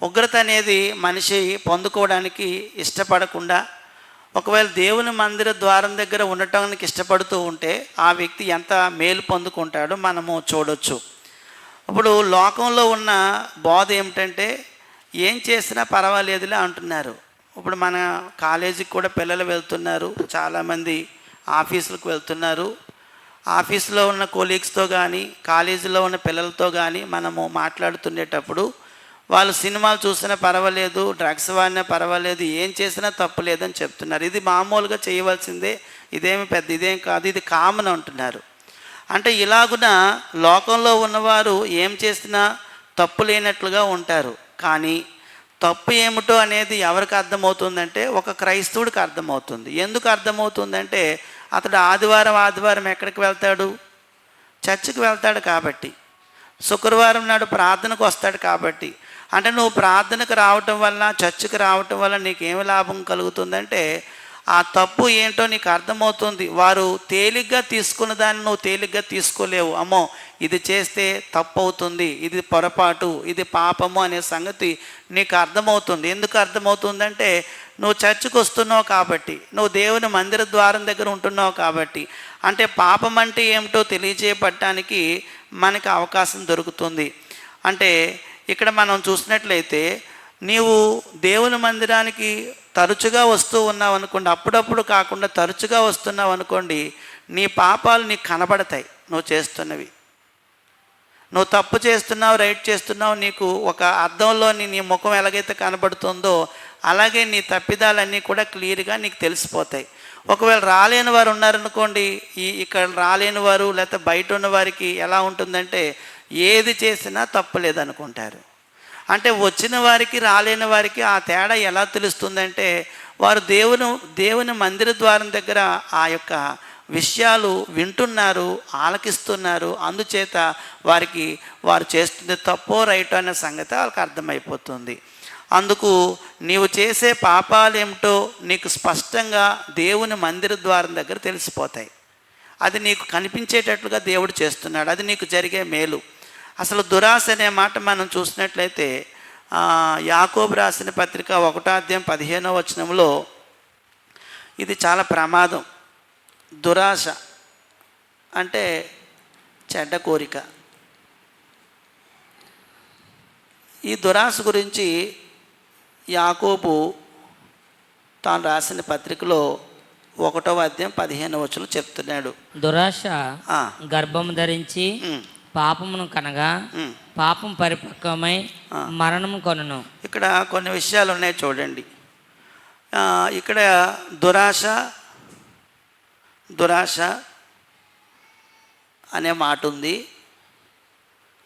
ఉగ్రత అనేది మనిషి పొందుకోవడానికి ఇష్టపడకుండా, ఒకవేళ దేవుని మందిర ద్వారం దగ్గర ఉండటానికి ఇష్టపడుతూ ఉంటే ఆ వ్యక్తి ఎంత మేలు పొందుకుంటాడో మనము చూడొచ్చు. ఇప్పుడు లోకంలో ఉన్న బోధ ఏమిటంటే ఏం చేసినా పర్వాలేదులే అంటున్నారు. ఇప్పుడు మన కాలేజీకి కూడా పిల్లలు వెళ్తున్నారు, చాలామంది ఆఫీసులకు వెళ్తున్నారు. ఆఫీసులో ఉన్న కొలీగ్స్తో కానీ కాలేజీలో ఉన్న పిల్లలతో కానీ మనము మాట్లాడుతుండేటప్పుడు వాళ్ళు సినిమాలు చూసినా పర్వాలేదు, డ్రగ్స్ వాడినా పర్వాలేదు, ఏం చేసినా తప్పు లేదని చెప్తున్నారు. ఇది మామూలుగా చేయవలసిందే, ఇదేం కాదు, ఇది కామన్ అంటున్నారు. అంటే ఇలాగున లోకంలో ఉన్నవారు ఏం చేసినా తప్పు లేనట్లుగా ఉంటారు. కానీ తప్పు ఏమిటో అనేది ఎవరికి అర్థమవుతుందంటే ఒక క్రైస్తవుడికి అర్థమవుతుంది. ఎందుకు అర్థమవుతుందంటే అతడు ఆదివారం ఎక్కడికి వెళ్తాడు? చర్చికి వెళ్తాడు కాబట్టి. శుక్రవారం నాడు ప్రార్థనకు వస్తాడు కాబట్టి. అంటే నువ్వు ప్రార్థనకు రావటం వల్ల, చర్చికి రావటం వల్ల నీకేమి లాభం కలుగుతుందంటే ఆ తప్పు ఏంటో నీకు అర్థమవుతుంది. వారు తేలిగ్గా తీసుకున్న దాన్ని నువ్వు తేలిగ్గా తీసుకోలేవు. అమ్మో ఇది చేస్తే తప్పు అవుతుంది, ఇది పొరపాటు, ఇది పాపము అనే సంగతి నీకు అర్థమవుతుంది. ఎందుకు అర్థమవుతుందంటే నువ్వు చర్చికి వస్తున్నావు కాబట్టి, నువ్వు దేవుని మందిర ద్వారం దగ్గర ఉంటున్నావు కాబట్టి. అంటే పాపం అంటే ఏమిటో తెలియజేయబడటానికి మనకు అవకాశం దొరుకుతుంది. అంటే ఇక్కడ మనం చూసినట్లయితే నీవు దేవుని మందిరానికి తరచుగా వస్తూ ఉన్నావు అనుకోండి, అప్పుడప్పుడు కాకుండా తరచుగా వస్తున్నావు అనుకోండి, నీ పాపాలు నీకు కనబడతాయి. నువ్వు చేస్తున్నవి, నువ్వు తప్పు చేస్తున్నావు, రైట్ చేస్తున్నావు, నీకు ఒక అద్దంలోని నీ ముఖం ఎలాగైతే కనబడుతుందో అలాగే నీ తప్పిదాలన్నీ కూడా క్లియర్గా నీకు తెలిసిపోతాయి. ఒకవేళ రాలేని వారు ఉన్నారనుకోండి, ఇక్కడ రాలేని వారు లేకపోతే బయట ఉన్న వారికి ఎలా ఉంటుందంటే ఏది చేసినా తప్పు లేదనుకుంటారు. అంటే వచ్చిన వారికి రాలేని వారికి ఆ తేడా ఎలా తెలుస్తుందంటే వారు దేవుని మందిర ద్వారం దగ్గర ఆ యొక్క విషయాలు వింటున్నారు, ఆలకిస్తున్నారు. అందుచేత వారు చేస్తుంది తప్పో రైటో అనే సంగతి వాళ్ళకి అర్థమైపోతుంది. అందుకు నీవు చేసే పాపాలు ఏమిటో నీకు స్పష్టంగా దేవుని మందిర ద్వారం దగ్గర తెలిసిపోతాయి. అది నీకు కనిపించేటట్లుగా దేవుడు చేస్తున్నాడు. అది నీకు జరిగే మేలు. అసలు దురాశ అనే మాట మనం చూసినట్లయితే యాకోబు రాసిన పత్రిక 1వ అధ్యాయం 15వ వచనంలో ఇది చాలా ప్రమాదం. దురాశ అంటే చెడ్డ కోరిక. ఈ దురాశ గురించి యాకోబు తాను రాసిన పత్రికలో 1వ అధ్యాయం 15వ వచనం చెప్తున్నాడు. దురాశ ఆ, గర్భము ధరించి ఉమ్, పాపమును కనగా ఉమ్. పాపం పరిపక్వమై మరణము కొనును. ఇక్కడ కొన్ని విషయాలు ఉన్నాయి చూడండి. ఇక్కడ దురాశ అనే మాట ఉంది,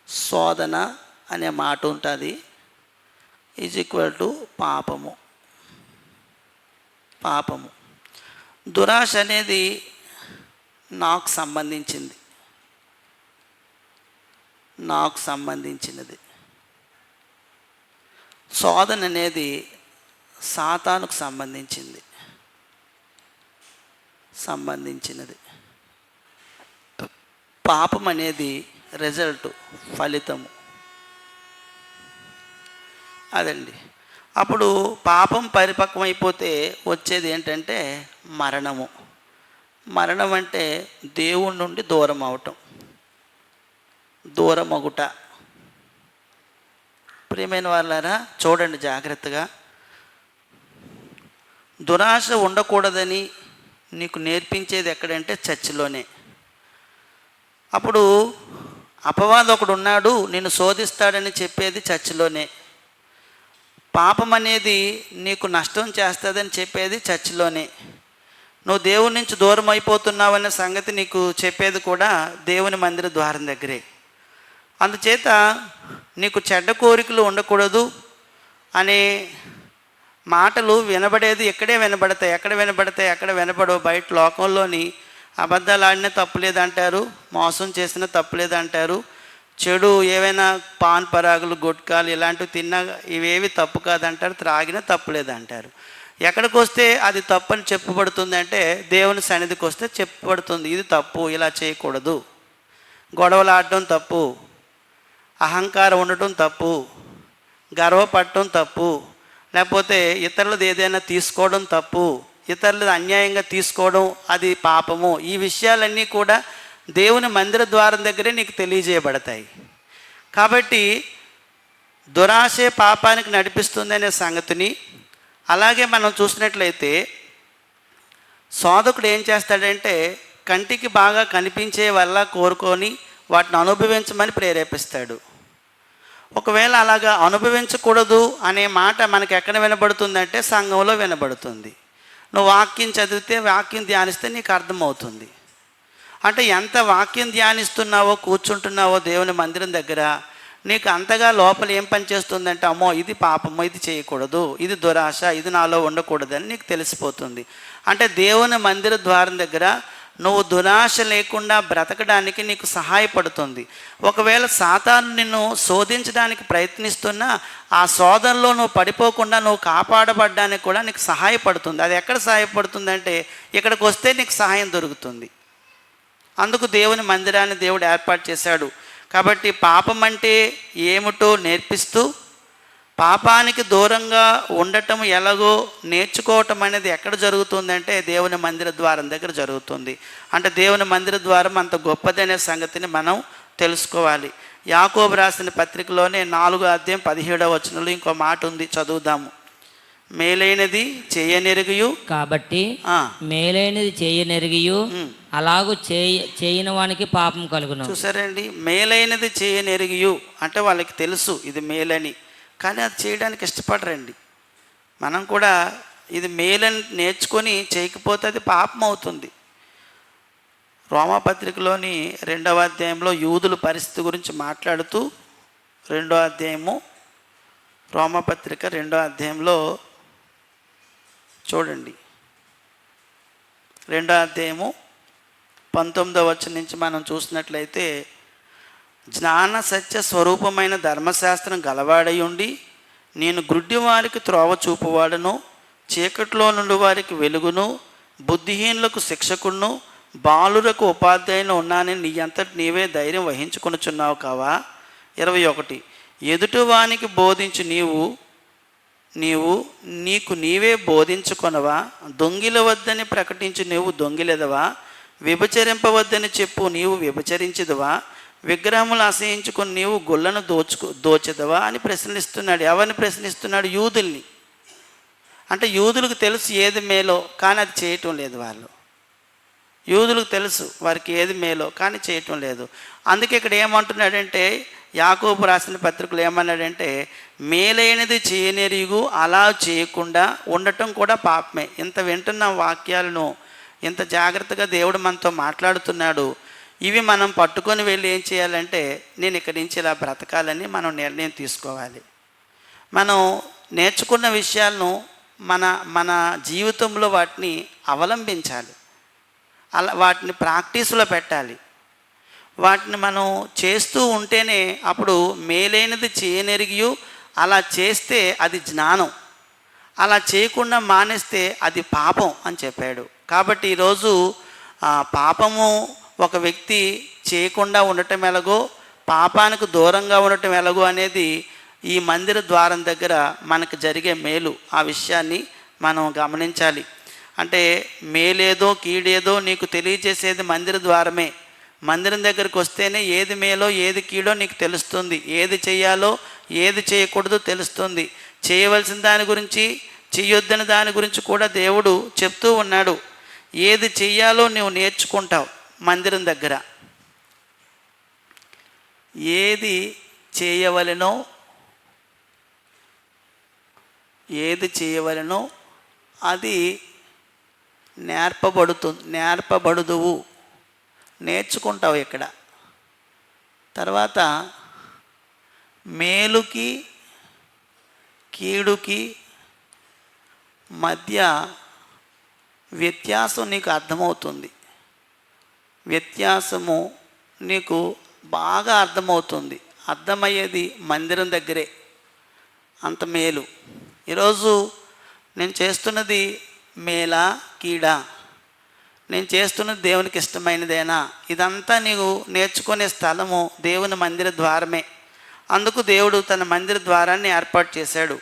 శోధన అనే మాట ఉంటుంది, ఈజ్ ఈక్వల్ టు పాపము. దురాశ అనేది నాకు సంబంధించినది. శోధన అనేది సాతానుకు సంబంధించినది. పాపం అనేది రిజల్ట్, ఫలితము. అదండి. అప్పుడు పాపం పరిపక్వమైపోతే వచ్చేది ఏంటంటే మరణము. మరణం అంటే దేవుడి నుండి దూరమగుట. ప్రియమైన వాళ్ళారా, చూడండి జాగ్రత్తగా. దురాశ ఉండకూడదని నీకు నేర్పించేది ఎక్కడంటే చర్చిలోనే. అప్పుడు అపవాది ఒకడు ఉన్నాడు, నిన్ను శోధిస్తాడని చెప్పేది చర్చిలోనే. పాపం అనేది నీకు నష్టం చేస్తుందని చెప్పేది చర్చిలోనే. నువ్వు దేవుని నుంచి దూరం అయిపోతున్నావనే సంగతి నీకు చెప్పేది కూడా దేవుని మందిర ద్వారం దగ్గరే. అందుచేత నీకు చెడ్డ కోరికలు ఉండకూడదు అనే మాటలు వినబడేది ఎక్కడ వినబడవు. బయట లోకంలోని అబద్ధాలు ఆడినా తప్పులేదంటారు, మోసం చేసినా తప్పులేదంటారు, చెడు ఏవైనా పాన్ పరాగులు, గుట్కాలు ఇలాంటివి తిన్నా ఇవేవి తప్పు కాదంటారు, త్రాగినా తప్పులేదంటారు. ఎక్కడికి వస్తే అది తప్పు అని చెప్పబడుతుంది అంటే దేవుని సన్నిధికి వస్తే చెప్పబడుతుంది, ఇది తప్పు, ఇలా చేయకూడదు. గొడవలు ఆడటం తప్పు, అహంకారం ఉండటం తప్పు, గర్వపడటం తప్పు, లేకపోతే ఇతరులది ఏదైనా తీసుకోవడం తప్పు, ఇతరులది అన్యాయంగా తీసుకోవడం అది పాపము. ఈ విషయాలన్నీ కూడా దేవుని మందిర ద్వారం దగ్గరే నీకు తెలియజేయబడతాయి. కాబట్టి దురాశే పాపానికి నడిపిస్తుంది అనే సంగతిని, అలాగే మనం చూసినట్లయితే శోధకుడు ఏం చేస్తాడంటే కంటికి బాగా కనిపించే వల్ల కోరుకొని వాటిని అనుభవించమని ప్రేరేపిస్తాడు. ఒకవేళ అలాగా అనుభవించకూడదు అనే మాట మనకి ఎక్కడ వినబడుతుందంటే సంఘంలో వినబడుతుంది. నువ్వు వాక్యం చదివితే, వాక్యం ధ్యానిస్తే నీకు అర్థమవుతుంది. అంటే ఎంత వాక్యం ధ్యానిస్తున్నావో, కూర్చుంటున్నావో దేవుని మందిరం దగ్గర, నీకు అంతగా లోపల ఏం పని చేస్తుందంటే అమ్మో ఇది పాపము, ఇది చేయకూడదు, ఇది దురాశ, ఇది నాలో ఉండకూడదని నీకు తెలిసిపోతుంది. అంటే దేవుని మందిర ద్వారం దగ్గర నువ్వు దురాశ లేకుండా బ్రతకడానికి నీకు సహాయపడుతుంది. ఒకవేళ సాతాను నిన్ను శోధించడానికి ప్రయత్నిస్తున్నా ఆ శోధనలో నువ్వు పడిపోకుండా నువ్వు కాపాడబడ్డానికి కూడా నీకు సహాయపడుతుంది. అది ఎక్కడ సహాయపడుతుందంటే ఇక్కడికి వస్తే నీకు సహాయం దొరుకుతుంది. అందుకు దేవుని మందిరాన్ని దేవుడు ఏర్పాటు చేశాడు. కాబట్టి పాపం అంటే ఏమిటో నేర్పిస్తూ పాపానికి దూరంగా ఉండటం ఎలాగో నేర్చుకోవటం అనేది ఎక్కడ జరుగుతుందంటే దేవుని మందిర ద్వారం దగ్గర జరుగుతుంది. అంటే దేవుని మందిర ద్వారం అంత గొప్పదనే సంగతిని మనం తెలుసుకోవాలి. యాకోబు రాసిన పత్రికలోనే 4వ అధ్యాయం 17వ వచనంలో ఇంకో మాట ఉంది, చదువుదాము. మేలైనది చేయనెరిగియు, కాబట్టి మేలైనది చేయనెరిగియు అలాగూ చేయని వానికి పాపం కలుగును. చూసారండి, మేలైనది చేయనెరిగియు అంటే వాళ్ళకి తెలుసు ఇది మేలని, కానీ అది చేయడానికి ఇష్టపడరండి. మనం కూడా ఇది మేలని నేర్చుకొని చేయకపోతే అది పాపం అవుతుంది. రోమాపత్రికలోని 2వ అధ్యాయంలో యూదుల పరిస్థితి గురించి మాట్లాడుతూ 2వ అధ్యాయము, రోమాపత్రిక 2వ అధ్యాయంలో చూడండి, 2వ అధ్యాయము 19వ వచనం నుంచి మనం చూసినట్లయితే, జ్ఞాన సత్య స్వరూపమైన ధర్మశాస్త్రం గలవాడై ఉండి నేను గ్రుడ్డి వారికి త్రోవ చూపువాడను, చీకట్లో నుండి వారికి వెలుగును, బుద్ధిహీనులకు శిక్షకును, బాలురకు ఉపాధ్యాయును ఉన్నానని నీ అంతటి నీవే ధైర్యం వహించుకొనుచున్నావు కావా. 21 ఎదుటివానికి బోధించు నీకు నీవే బోధించుకొనవా, దొంగిలవద్దని ప్రకటించు నీవు దొంగిలెదవా, వ్యభిచరింపవద్దని చెప్పు నీవు వ్యభిచరించదువా, విగ్రహములు అసహించుకొని నీవు గొల్లను దోచెదవా అని ప్రశ్నిస్తున్నాడు. ఎవరిని ప్రశ్నిస్తున్నాడు? యూదుల్ని. అంటే యూదులకు తెలుసు ఏది మేలో, కానీ అది చేయటం లేదు వాళ్ళు. యూదులకు తెలుసు వారికి ఏది మేలో, కానీ చేయటం లేదు. అందుకే ఇక్కడ ఏమంటున్నాడంటే, యాకోబు రాసిన పత్రికలు ఏమన్నాడంటే, మేలైనది చేయనెరుగు అలా చేయకుండా ఉండటం కూడా పాపమే. ఇంత వింటున్న వాక్యాలను ఇంత జాగ్రత్తగా దేవుడు మనతో మాట్లాడుతున్నాడు. ఇవి మనం పట్టుకొని వెళ్ళి ఏం చేయాలంటే, నేను ఇక్కడి నుంచి ఇలా బ్రతకాలని మనం నిర్ణయం తీసుకోవాలి. మనం నేర్చుకున్న విషయాలను మన జీవితంలో వాటిని అవలంబించాలి. అలా వాటిని ప్రాక్టీస్లో పెట్టాలి. వాటిని మనం చేస్తూ ఉంటేనే అప్పుడు మేలైనది చేయనెరిగి అలా చేస్తే అది జ్ఞానం, అలా చేయకుండా మానేస్తే అది పాపం అని చెప్పాడు. కాబట్టి ఈరోజు పాపము ఒక వ్యక్తి చేయకుండా ఉండటం ఎలాగో, పాపానికి దూరంగా ఉండటం ఎలాగో అనేది ఈ మందిర ద్వారం దగ్గర మనకు జరిగే మేలు. ఆ విషయాన్ని మనం గమనించాలి. అంటే మేలేదో కీడేదో నీకు తెలియజేసేది మందిర ద్వారమే. మందిరం దగ్గరికి వస్తేనే ఏది మేలో ఏది కీడో నీకు తెలుస్తుంది. ఏది చేయాలో ఏది చేయకూడదో తెలుస్తుంది. చేయవలసిన దాని గురించి, చేయొద్దని దాని గురించి కూడా దేవుడు చెప్తూ ఉన్నాడు. ఏది చెయ్యాలో నువ్వు నేర్చుకుంటావు మందిరం దగ్గర. ఏది చేయవలెనో అది నేర్పబడుదువు, నేర్చుకుంటావు ఇక్కడ. తర్వాత మేలుకి కీడుకి మధ్య వ్యత్యాసం నీకు అర్థమవుతుంది. వ్యత్యాసము నీకు బాగా అర్థమవుతుంది. అర్థమయ్యేది మందిరం దగ్గరే. అంత మేలు. ఈరోజు నేను చేస్తున్నది మేలా కీడా, నేను చేస్తున్నది దేవునికి ఇష్టమైనదేనా, ఇదంతా నీవు నేర్చుకునే స్థలము దేవుని మందిర ద్వారమే. అందుకు దేవుడు తన మందిర ద్వారాన్ని ఏర్పాటు చేశాడు.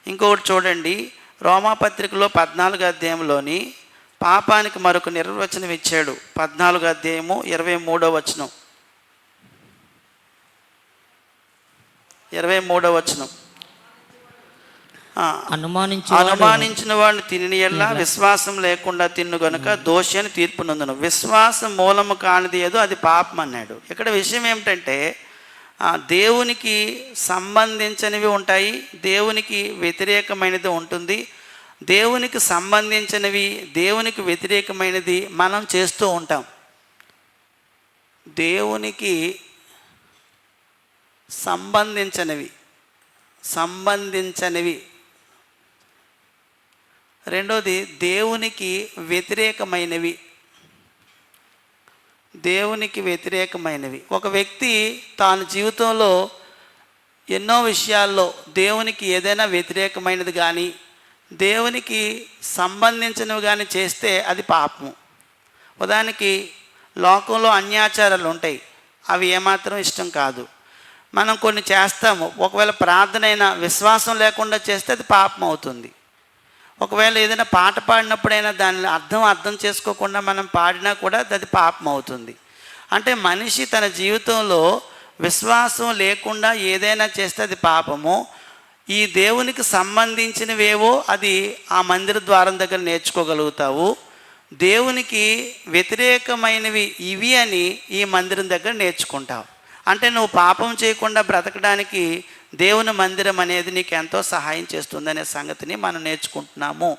ఇంకొకటి చూడండి, రోమాపత్రికలో 14వ అధ్యాయంలోని పాపానికి మరొక నిర్వచనం ఇచ్చాడు. 14వ అధ్యాయము 23వ వచనం. 23వ వచనం. అనుమానించిన వాడిని తిని ఎల్లా విశ్వాసం లేకుండా తిన్ను గనుక దోషి అని తీర్పు నొందును. విశ్వాసం మూలము కానిది ఏదో అది పాపం అన్నాడు. ఇక్కడ విషయం ఏమిటంటే, దేవునికి సంబంధించినవి ఉంటాయి, దేవునికి వ్యతిరేకమైనది ఉంటుంది. దేవునికి సంబంధించినవి, దేవునికి వ్యతిరేకమైనది మనం చేస్తూ ఉంటాం. దేవునికి సంబంధించినవి. రెండోది దేవునికి వ్యతిరేకమైనవి. ఒక వ్యక్తి తాను జీవితంలో ఎన్నో విషయాల్లో దేవునికి ఏదైనా వ్యతిరేకమైనది కానీ దేవునికి సంబంధించినవి కానీ చేస్తే అది పాపము. ఉదాహరణకి లోకంలో అన్యాచారాలు ఉంటాయి, అవి ఏమాత్రం ఇష్టం కాదు. మనం కొన్ని చేస్తాము. ఒకవేళ ప్రార్థన అయినా విశ్వాసం లేకుండా చేస్తే అది పాపం అవుతుంది. ఒకవేళ ఏదైనా పాట పాడినప్పుడైనా దాని అర్థం చేసుకోకుండా మనం పాడినా కూడా అది పాపం అవుతుంది. అంటే మనిషి తన జీవితంలో విశ్వాసం లేకుండా ఏదైనా చేస్తే అది పాపము. ఈ దేవునికి సంబంధించినవేవో అది ఆ మందిర ద్వారం దగ్గర నేర్చుకోగలుగుతావు. దేవునికి వ్యతిరేకమైనవి ఇవి అని ఈ మందిరం దగ్గర నేర్చుకుంటావు. అంటే నువ్వు పాపం చేయకుండా బ్రతకడానికి దేవుని మందిరం అనేది నీకు ఎంతో సహాయం చేస్తుందనే సంగతిని మనం నేర్చుకుంటున్నాము.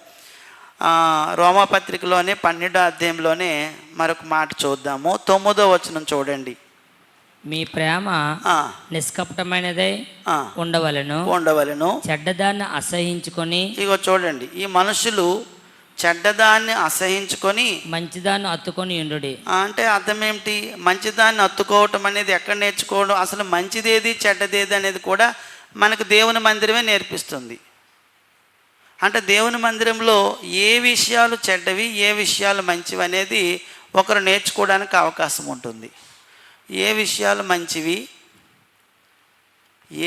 రోమాపత్రికలోనే 12వ అధ్యాయంలోనే మరొక మాట చూద్దాము. 9వ వచనం చూడండి. మీ ప్రేమ నిష్కపటమైనదై ఉండవలెను, చెడ్డదాన్ని అసహించుకొని. ఇగో చూడండి, ఈ మనుషులు చెడ్డదాన్ని అసహించుకొని మంచిదాన్ని అత్తుకొని ఉండుడి. అంటే అర్థం ఏమిటి? మంచిదాన్ని అత్తుకోవటం అనేది ఎక్కడ నేర్చుకోవడం? అసలు మంచిదేది చెడ్డదేది అనేది కూడా మనకు దేవుని మందిరమే నేర్పిస్తుంది. అంటే దేవుని మందిరంలో ఏ విషయాలు చెడ్డవి, ఏ విషయాలు మంచివి అనేది ఒకరు నేర్చుకోవడానికి అవకాశం ఉంటుంది. ఏ విషయాలు మంచివి,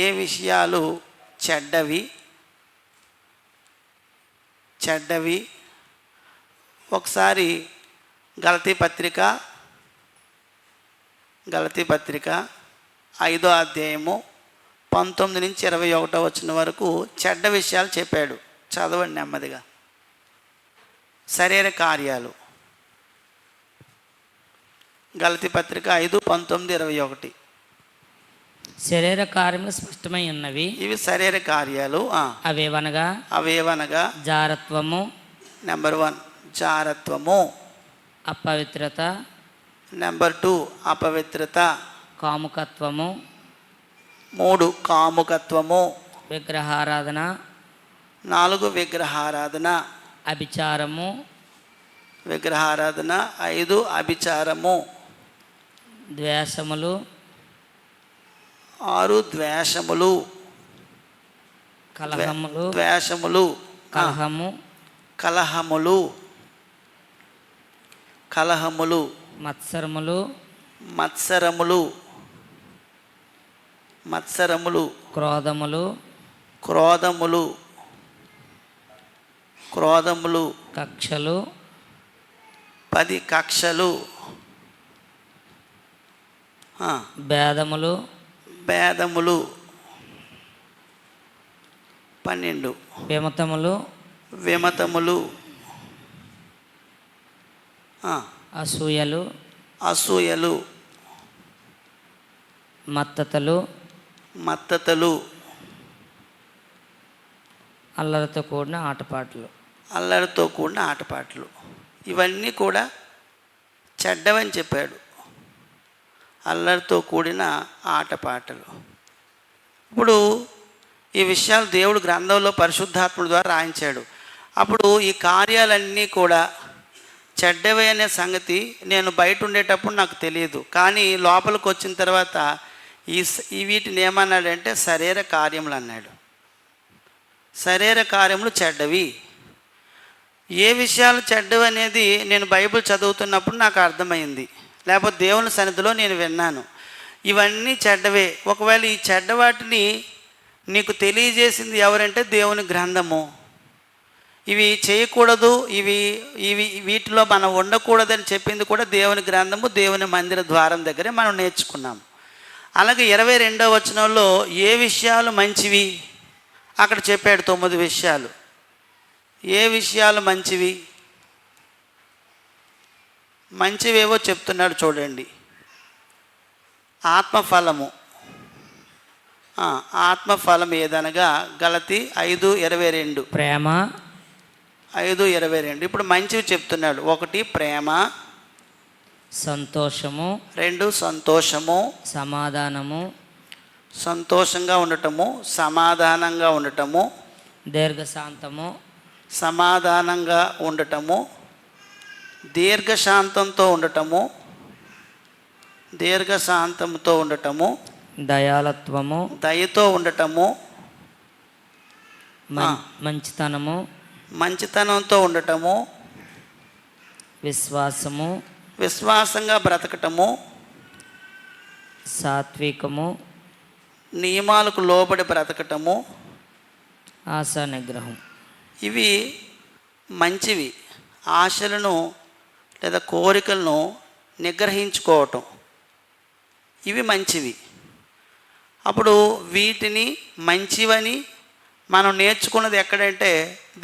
ఏ విషయాలు చెడ్డవి. ఒకసారి గలతీ పత్రిక 5వ అధ్యాయము 19 నుంచి 21 వచనం వరకు చెడ్డ విషయాలు చెప్పాడు. చదవండి నెమ్మదిగా. శరీర కార్యాలు, గలతీ పత్రిక 5:19-21. శరీర కార్యములు స్పష్టమై ఉన్నవి. ఇవి శరీర కార్యాలు. అవేవనగా జారత్వము, నెంబర్ 1 జారత్వము, అపవిత్రత, నెంబర్ 2 అపవిత్రత, కాముకత్వము, 3 కాముకత్వము, విగ్రహారాధన, 4 విగ్రహారాధన, అభిచారము, విగ్రహారాధన, 5 అభిచారము, ద్వేషములు, 6 ద్వేషములు, కలహములు, ద్వేషములు, కలహము, కలహములు, మత్సరములు, క్రోధములు, కక్షలు, 10 కక్షలు, భేదములు, 12 విమతములు, అసూయలు, మత్తతలు, అల్లరితో కూడిన ఆటపాటలు. ఇవన్నీ కూడా చెడ్డవని చెప్పాడు. అల్లరితో కూడిన ఆటపాటలు. ఇప్పుడు ఈ విషయాలు దేవుడు గ్రంథంలో పరిశుద్ధాత్ముడి ద్వారా రాయించాడు. అప్పుడు ఈ కార్యాలన్నీ కూడా చెడ్డవే అనే సంగతి నేను బయట ఉండేటప్పుడు నాకు తెలియదు. కానీ లోపలికి వచ్చిన తర్వాత ఈ వీటిని ఏమన్నాడంటే శరీర కార్యములు అన్నాడు. శరీర కార్యములు చెడ్డవి. ఏ విషయాలు చెడ్డవి అనేది నేను బైబిల్ చదువుతున్నప్పుడు నాకు అర్థమైంది, లేకపోతే దేవుని సన్నిధిలో నేను విన్నాను. ఇవన్నీ చెడ్డవే. ఒకవేళ ఈ చెడ్డవాటిని నీకు తెలియజేసింది ఎవరంటే దేవుని గ్రంథము. ఇవి చేయకూడదు, వీటిలో మనం ఉండకూడదని చెప్పింది కూడా దేవుని గ్రంథము, దేవుని మందిర ద్వారం దగ్గరే మనం నేర్చుకున్నాం. అలాగే 22వ వచనంలో ఏ విషయాలు మంచివి అక్కడ చెప్పాడు. 9 విషయాలు. ఏ విషయాలు మంచివేవో చెప్తున్నాడు చూడండి. ఆత్మఫలం ఏదనగా గలతీ 5:22. ప్రేమ, 5:22. ఇప్పుడు మంచివి చెప్తున్నాడు. 1 ప్రేమ, సంతోషము, 2 సంతోషము, సమాధానము, సంతోషంగా ఉండటము, సమాధానంగా ఉండటము, దీర్ఘశాంతము, సమాధానంగా ఉండటము, దీర్ఘశాంతంతో ఉండటము, దీర్ఘశాంతంతో ఉండటము, దయాలత్వము, దయతో ఉండటము, మంచితనము, మంచితనంతో ఉండటము, విశ్వాసము, విశ్వాసంగా బ్రతకటము, సాత్వికము, నియమాలకు లోబడి బ్రతకటము, ఆశా నిగ్రహం. ఇవి మంచివి. ఆశలను లేదా కోరికలను నిగ్రహించుకోవటం, ఇవి మంచివి. అప్పుడు వీటిని మంచివని మనం నేర్చుకున్నది ఎక్కడంటే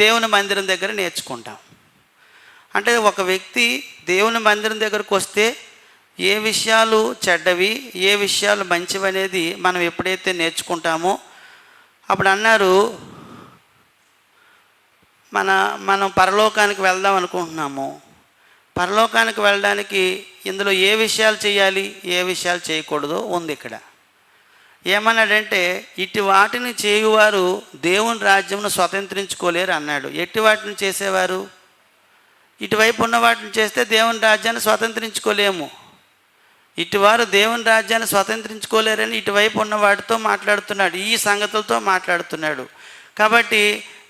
దేవుని మందిరం దగ్గర నేర్చుకుంటాం. అంటే ఒక వ్యక్తి దేవుని మందిరం దగ్గరకు వస్తే ఏ విషయాలు చెడ్డవి, ఏ విషయాలు మంచివి అనేది మనం ఎప్పుడైతే నేర్చుకుంటామో అప్పుడు అన్నారు, మనం పరలోకానికి వెళ్దాం అనుకుంటున్నాము. పరలోకానికి వెళ్ళడానికి ఇందులో ఏ విషయాలు చేయాలి, ఏ విషయాలు చేయకూడదో ఉంది ఇక్కడ. ఏమన్నాడంటే ఇటు వాటిని చేయువారు దేవుని రాజ్యంను స్వతంత్రించుకోలేరు అన్నాడు. ఎట్టి వాటిని చేసేవారు? ఇటువైపు ఉన్న వాటిని చేస్తే దేవుని రాజ్యాన్ని స్వతంత్రించుకోలేము. ఇటువారు దేవుని రాజ్యాన్ని స్వతంత్రించుకోలేరని ఇటువైపు ఉన్న వాటితో మాట్లాడుతున్నాడు, ఈ సంగతులతో మాట్లాడుతున్నాడు. కాబట్టి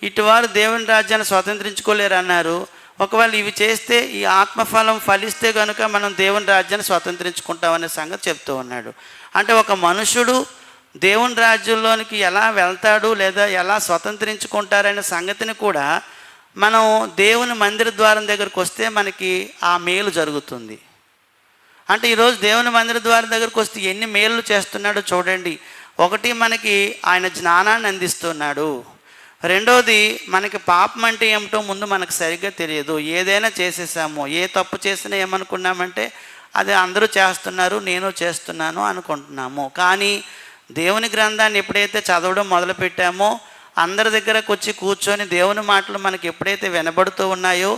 ఇటువారు దేవుని రాజ్యాన్ని స్వతంత్రించుకోలేరు అన్నారు. ఒకవేళ ఇవి చేస్తే ఈ ఆత్మఫలం ఫలిస్తే కనుక మనం దేవుని రాజ్యాన్ని స్వతంత్రించుకుంటామనే సంగతి చెప్తూ ఉన్నాడు. అంటే ఒక మనుషుడు దేవుని రాజ్యంలోనికి ఎలా వెళ్తాడు లేదా ఎలా స్వతంత్రించుకుంటారనే సంగతిని కూడా మనం దేవుని మందిర ద్వారం దగ్గరకు వస్తే మనకి ఆ మేలు జరుగుతుంది. అంటే ఈరోజు దేవుని మందిర ద్వారం దగ్గరకు వస్తే ఎన్ని మేలు చేస్తున్నాడో చూడండి. 1 మనకి ఆయన జ్ఞానాన్ని అందిస్తున్నాడు. రెండోది, మనకి పాపం అంటే ఏమిటో ముందు మనకు సరిగ్గా తెలియదు. ఏదైనా చేసేసాము, ఏ తప్పు చేసినా ఏమనుకున్నామంటే అది అందరూ చేస్తున్నారు, నేను చేస్తున్నాను అనుకుంటున్నాము. కానీ దేవుని గ్రంథాన్ని ఎప్పుడైతే చదవడం మొదలుపెట్టామో, అందరి దగ్గరకు వచ్చి కూర్చొని దేవుని మాటలు మనకి ఎప్పుడైతే వినబడుతూ ఉన్నాయో,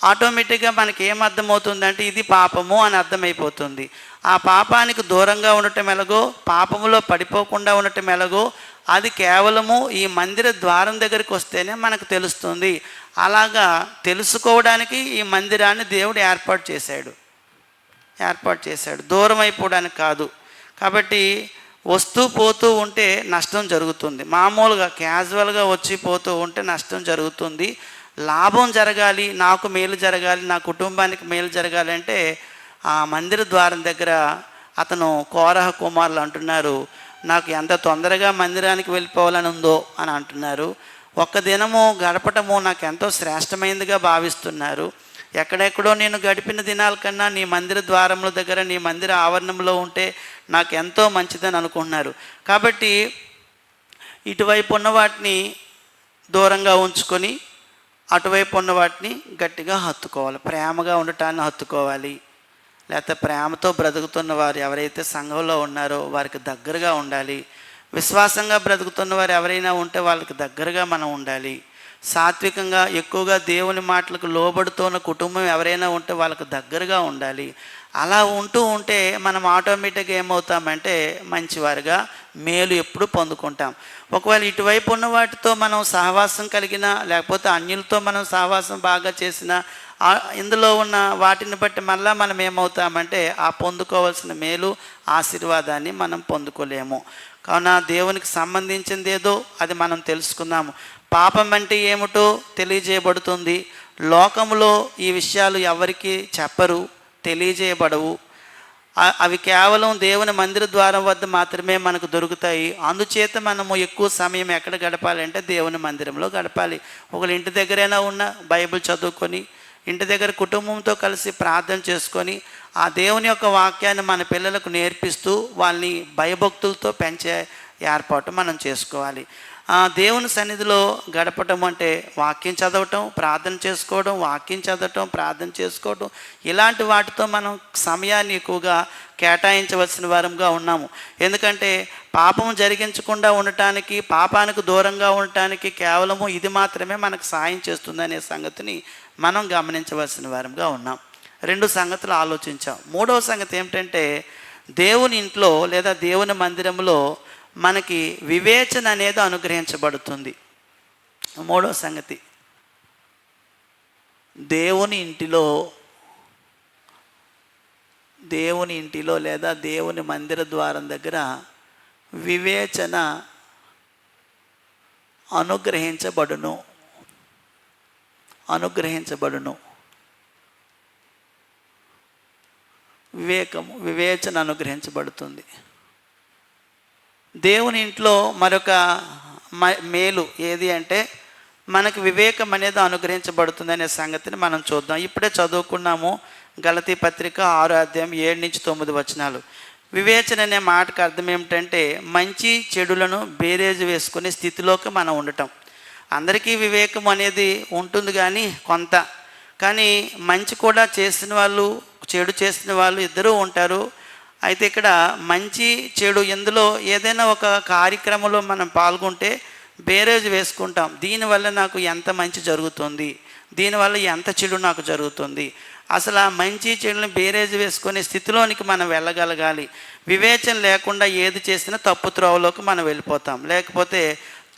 ఆటోమేటిక్గా మనకి ఏం అర్థమవుతుందంటే ఇది పాపము అని అర్థమైపోతుంది. ఆ పాపానికి దూరంగా ఉండటం ఎలాగో, పాపములో పడిపోకుండా ఉండటం ఎలాగో, అది కేవలము ఈ మందిర ద్వారం దగ్గరికి వస్తేనే మనకు తెలుస్తుంది. అలాగా తెలుసుకోవడానికి ఈ మందిరాన్ని దేవుడు ఏర్పాటు చేశాడు, దూరం అయిపోవడానికి కాదు. కాబట్టి వస్తూ పోతూ ఉంటే నష్టం జరుగుతుంది. మామూలుగా క్యాజువల్గా వచ్చి పోతూ ఉంటే నష్టం జరుగుతుంది. లాభం జరగాలి, నాకు మేలు జరగాలి, నా కుటుంబానికి మేలు జరగాలి అంటే ఆ మందిర ద్వారం దగ్గర అతను కోరహ కుమారులు అంటున్నారు, నాకు ఎంత తొందరగా మందిరానికి వెళ్ళిపోవాలని ఉందో అని అంటున్నారు. ఒక్క దినము గడపటము నాకు ఎంతో శ్రేష్టమైనదిగా భావిస్తున్నారు. ఎక్కడెక్కడో నేను గడిపిన దినాల కన్నా నీ మందిర ద్వారముల దగ్గర, నీ మందిర ఆవరణంలో ఉంటే నాకు ఎంతో మంచిదని అనుకుంటున్నారు. కాబట్టి ఇటువైపు ఉన్న వాటిని దూరంగా ఉంచుకొని అటువైపు ఉన్న వాటిని గట్టిగా హత్తుకోవాలి. ప్రేమగా ఉండటాన్ని హత్తుకోవాలి. లేకపోతే ప్రేమతో బ్రతుకుతున్న వారు ఎవరైతే సంఘంలో ఉన్నారో వారికి దగ్గరగా ఉండాలి. విశ్వాసంగా బ్రతుకుతున్న వారు ఎవరైనా ఉంటే వాళ్ళకి దగ్గరగా మనం ఉండాలి. సాత్వికంగా ఎక్కువగా దేవుని మాటలకు లోబడుతున్న కుటుంబం ఎవరైనా ఉంటే వాళ్ళకి దగ్గరగా ఉండాలి. అలా ఉంటూ ఉంటే మనం ఆటోమేటిక్గా ఏమవుతామంటే మంచివారుగా మేలు ఎప్పుడు పొందుకుంటాం. ఒకవేళ ఇటువైపు ఉన్న వాటితో మనం సహవాసం కలిగినా, లేకపోతే అన్యులతో మనం సహవాసం బాగా చేసినా, ఇందులో ఉన్న వాటిని బట్టి మళ్ళీ మనం ఏమవుతామంటే ఆ పొందుకోవాల్సిన మేలు ఆశీర్వాదాన్ని మనం పొందుకోలేము. కావున దేవునికి సంబంధించింది ఏదో అది మనం తెలుసుకుందాము. పాపం అంటే ఏమిటో తెలియజేయబడుతుంది. లోకంలో ఈ విషయాలు ఎవరికి చెప్పరు, తెలియజేయబడవు. అవి కేవలం దేవుని మందిర ద్వారం వద్ద మాత్రమే మనకు దొరుకుతాయి. అందుచేత మనము ఎక్కువ సమయం ఎక్కడ గడపాలంటే దేవుని మందిరంలో గడపాలి. ఒకళ్ళ ఇంటి దగ్గరైనా ఉన్న బైబిల్ చదువుకొని, ఇంటి దగ్గర కుటుంబంతో కలిసి ప్రార్థన చేసుకొని, ఆ దేవుని యొక్క వాక్యాన్ని మన పిల్లలకు నేర్పిస్తూ వాళ్ళని భయభక్తులతో పెంచే ఏర్పాటు మనం చేసుకోవాలి. దేవుని సన్నిధిలో గడపటం అంటే వాక్యం చదవటం, ప్రార్థన చేసుకోవడం, వాక్యం చదవటం, ప్రార్థన చేసుకోవడం, ఇలాంటి వాటితో మనం సమయాన్ని ఎక్కువగా కేటాయించవలసిన వారంగా ఉన్నాము. ఎందుకంటే పాపం జరిగించకుండా ఉండటానికి, పాపానికి దూరంగా ఉండటానికి కేవలము ఇది మాత్రమే మనకు సాయం చేస్తుందనే సంగతిని మనం గమనించవలసిన వారంగా ఉన్నాం. 2 సంగతులు ఆలోచించాం. 3వ సంగతి ఏమిటంటే దేవుని ఇంట్లో లేదా దేవుని మందిరంలో మనకి వివేచన అనేది అనుగ్రహించబడుతుంది. 3వ సంగతి, దేవుని ఇంటిలో లేదా దేవుని మందిర ద్వారం దగ్గర వివేచన అనుగ్రహించబడును. వివేచన అనుగ్రహించబడుతుంది. దేవుని ఇంట్లో మరొక మేలు ఏది అంటే మనకు వివేకం అనేది అనుగ్రహించబడుతుంది అనే సంగతిని మనం చూద్దాం. ఇప్పుడే చదువుకున్నాము గలతీ పత్రిక 6వ అధ్యాయం 7-9 వచనాలు. వివేచన అనే మాటకు అర్థం ఏమిటంటే మంచి చెడులను బేరేజు వేసుకునే స్థితిలోకి మనం ఉండటం. అందరికీ వివేకం అనేది ఉంటుంది కానీ మంచి కూడా చేసిన వాళ్ళు, చెడు చేసిన వాళ్ళు ఇద్దరూ ఉంటారు. అయితే ఇక్కడ మంచి చెడు ఎందులో ఏదైనా ఒక కార్యక్రమంలో మనం పాల్గొంటే బేరేజ్ వేసుకుంటాం. దీనివల్ల నాకు ఎంత మంచి జరుగుతుంది, దీనివల్ల ఎంత చెడు నాకు జరుగుతుంది. అసలు ఆ మంచి చెడుని బేరేజ్ వేసుకునే స్థితిలోనికి మనం వెళ్ళగలగాలి. వివేచన లేకుండా ఏది చేసినా తప్పు త్రోవలోకి మనం వెళ్ళిపోతాం. లేకపోతే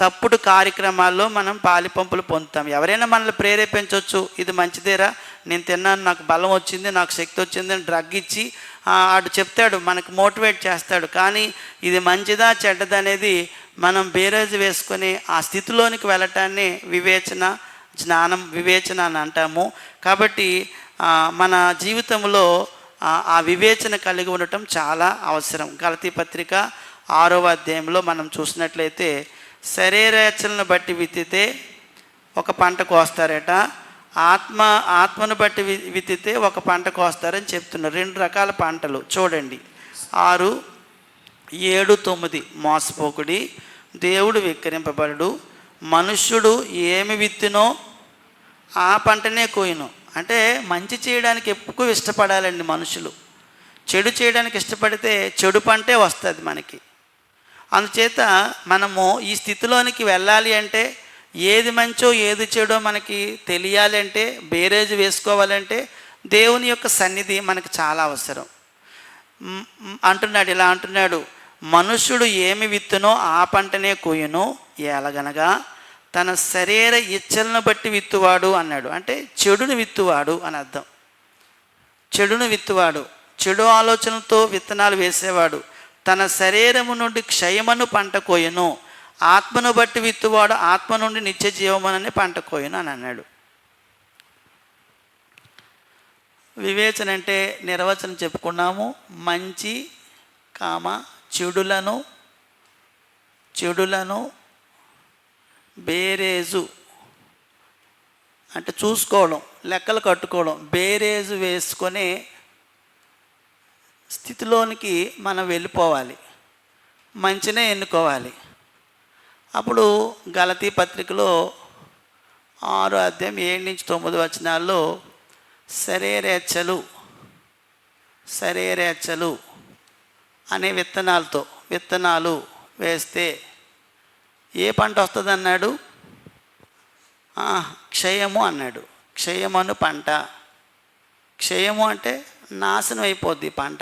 తప్పుడు కార్యక్రమాల్లో మనం పాలిపంపులు పొందుతాం. ఎవరైనా మనల్ని ప్రేరేపించవచ్చు, ఇది మంచిదేరా, నేను తిన్నాను, నాకు బలం వచ్చింది, నాకు శక్తి వచ్చింది అని డ్రగ్ ఇచ్చి ఆడు చెప్తాడు, మనకు మోటివేట్ చేస్తాడు. కానీ ఇది మంచిదా చెడ్డదా అనేది మనం బేరేజ్ వేసుకొని ఆ స్థితిలోనికి వెళ్ళటాన్ని వివేచన అని అంటాము. కాబట్టి మన జీవితంలో ఆ వివేచన కలిగి ఉండటం చాలా అవసరం. గలతీ పత్రిక 6వ అధ్యాయంలో మనం చూసినట్లయితే శరీరేచ్ఛలను బట్టి విత్తితే ఒక పంట కోస్తారట, ఆత్మను బట్టి విత్తితే ఒక పంట కోస్తారని చెప్తున్నారు. 2 రకాల పంటలు చూడండి. 6, 7, 9 మోసపోకుడి, దేవుడు వెక్కిరింపబడు, మనుష్యుడు ఏమి విత్తునో ఆ పంటనే కోయును. అంటే మంచి చేయడానికి ఎక్కువ ఇష్టపడాలండి మనుషులు. చెడు చేయడానికి ఇష్టపడితే చెడు పంటే వస్తుంది మనకి. అందుచేత మనము ఈ స్థితిలోనికి వెళ్ళాలి అంటే, ఏది మంచో ఏది చెడో మనకి తెలియాలి అంటే, బేరేజు వేసుకోవాలంటే దేవుని యొక్క సన్నిధి మనకు చాలా అవసరం. ఇలా అంటున్నాడు, మనుష్యుడు ఏమి విత్తునో ఆ పంటనే కోయును, ఎలాగనగా తన శరీర ఇచ్చలను బట్టి విత్తువాడు అన్నాడు. అంటే చెడును విత్తువాడు అని అర్థం. చెడును విత్తువాడు, చెడు ఆలోచనలతో విత్తనాలు వేసేవాడు తన శరీరము నుండి క్షయమను పంట కోయను, ఆత్మను బట్టి విత్తువాడు ఆత్మ నుండి నిత్య జీవమనని పంట కోయను అని అన్నాడు. వివేచన అంటే నిర్వచనం చెప్పుకున్నాము. మంచి చెడులను బేరేజు అంటే చూసుకోవడం, లెక్కలు కట్టుకోవడం, బేరేజు వేసుకొని స్థితిలోనికి మనం వెళ్ళిపోవాలి, మంచినే ఎన్నుకోవాలి. అప్పుడు గలతీ పత్రికలో 6వ అధ్యాయం 7-9 వచనాల్లో శరీరేచ్ఛలు అనే విత్తనాలు వేస్తే ఏ పంట వస్తుంది అన్నాడు? క్షయము అన్నాడు. క్షయమను పంట. క్షయము అంటే నాశనం అయిపోద్ది పంట.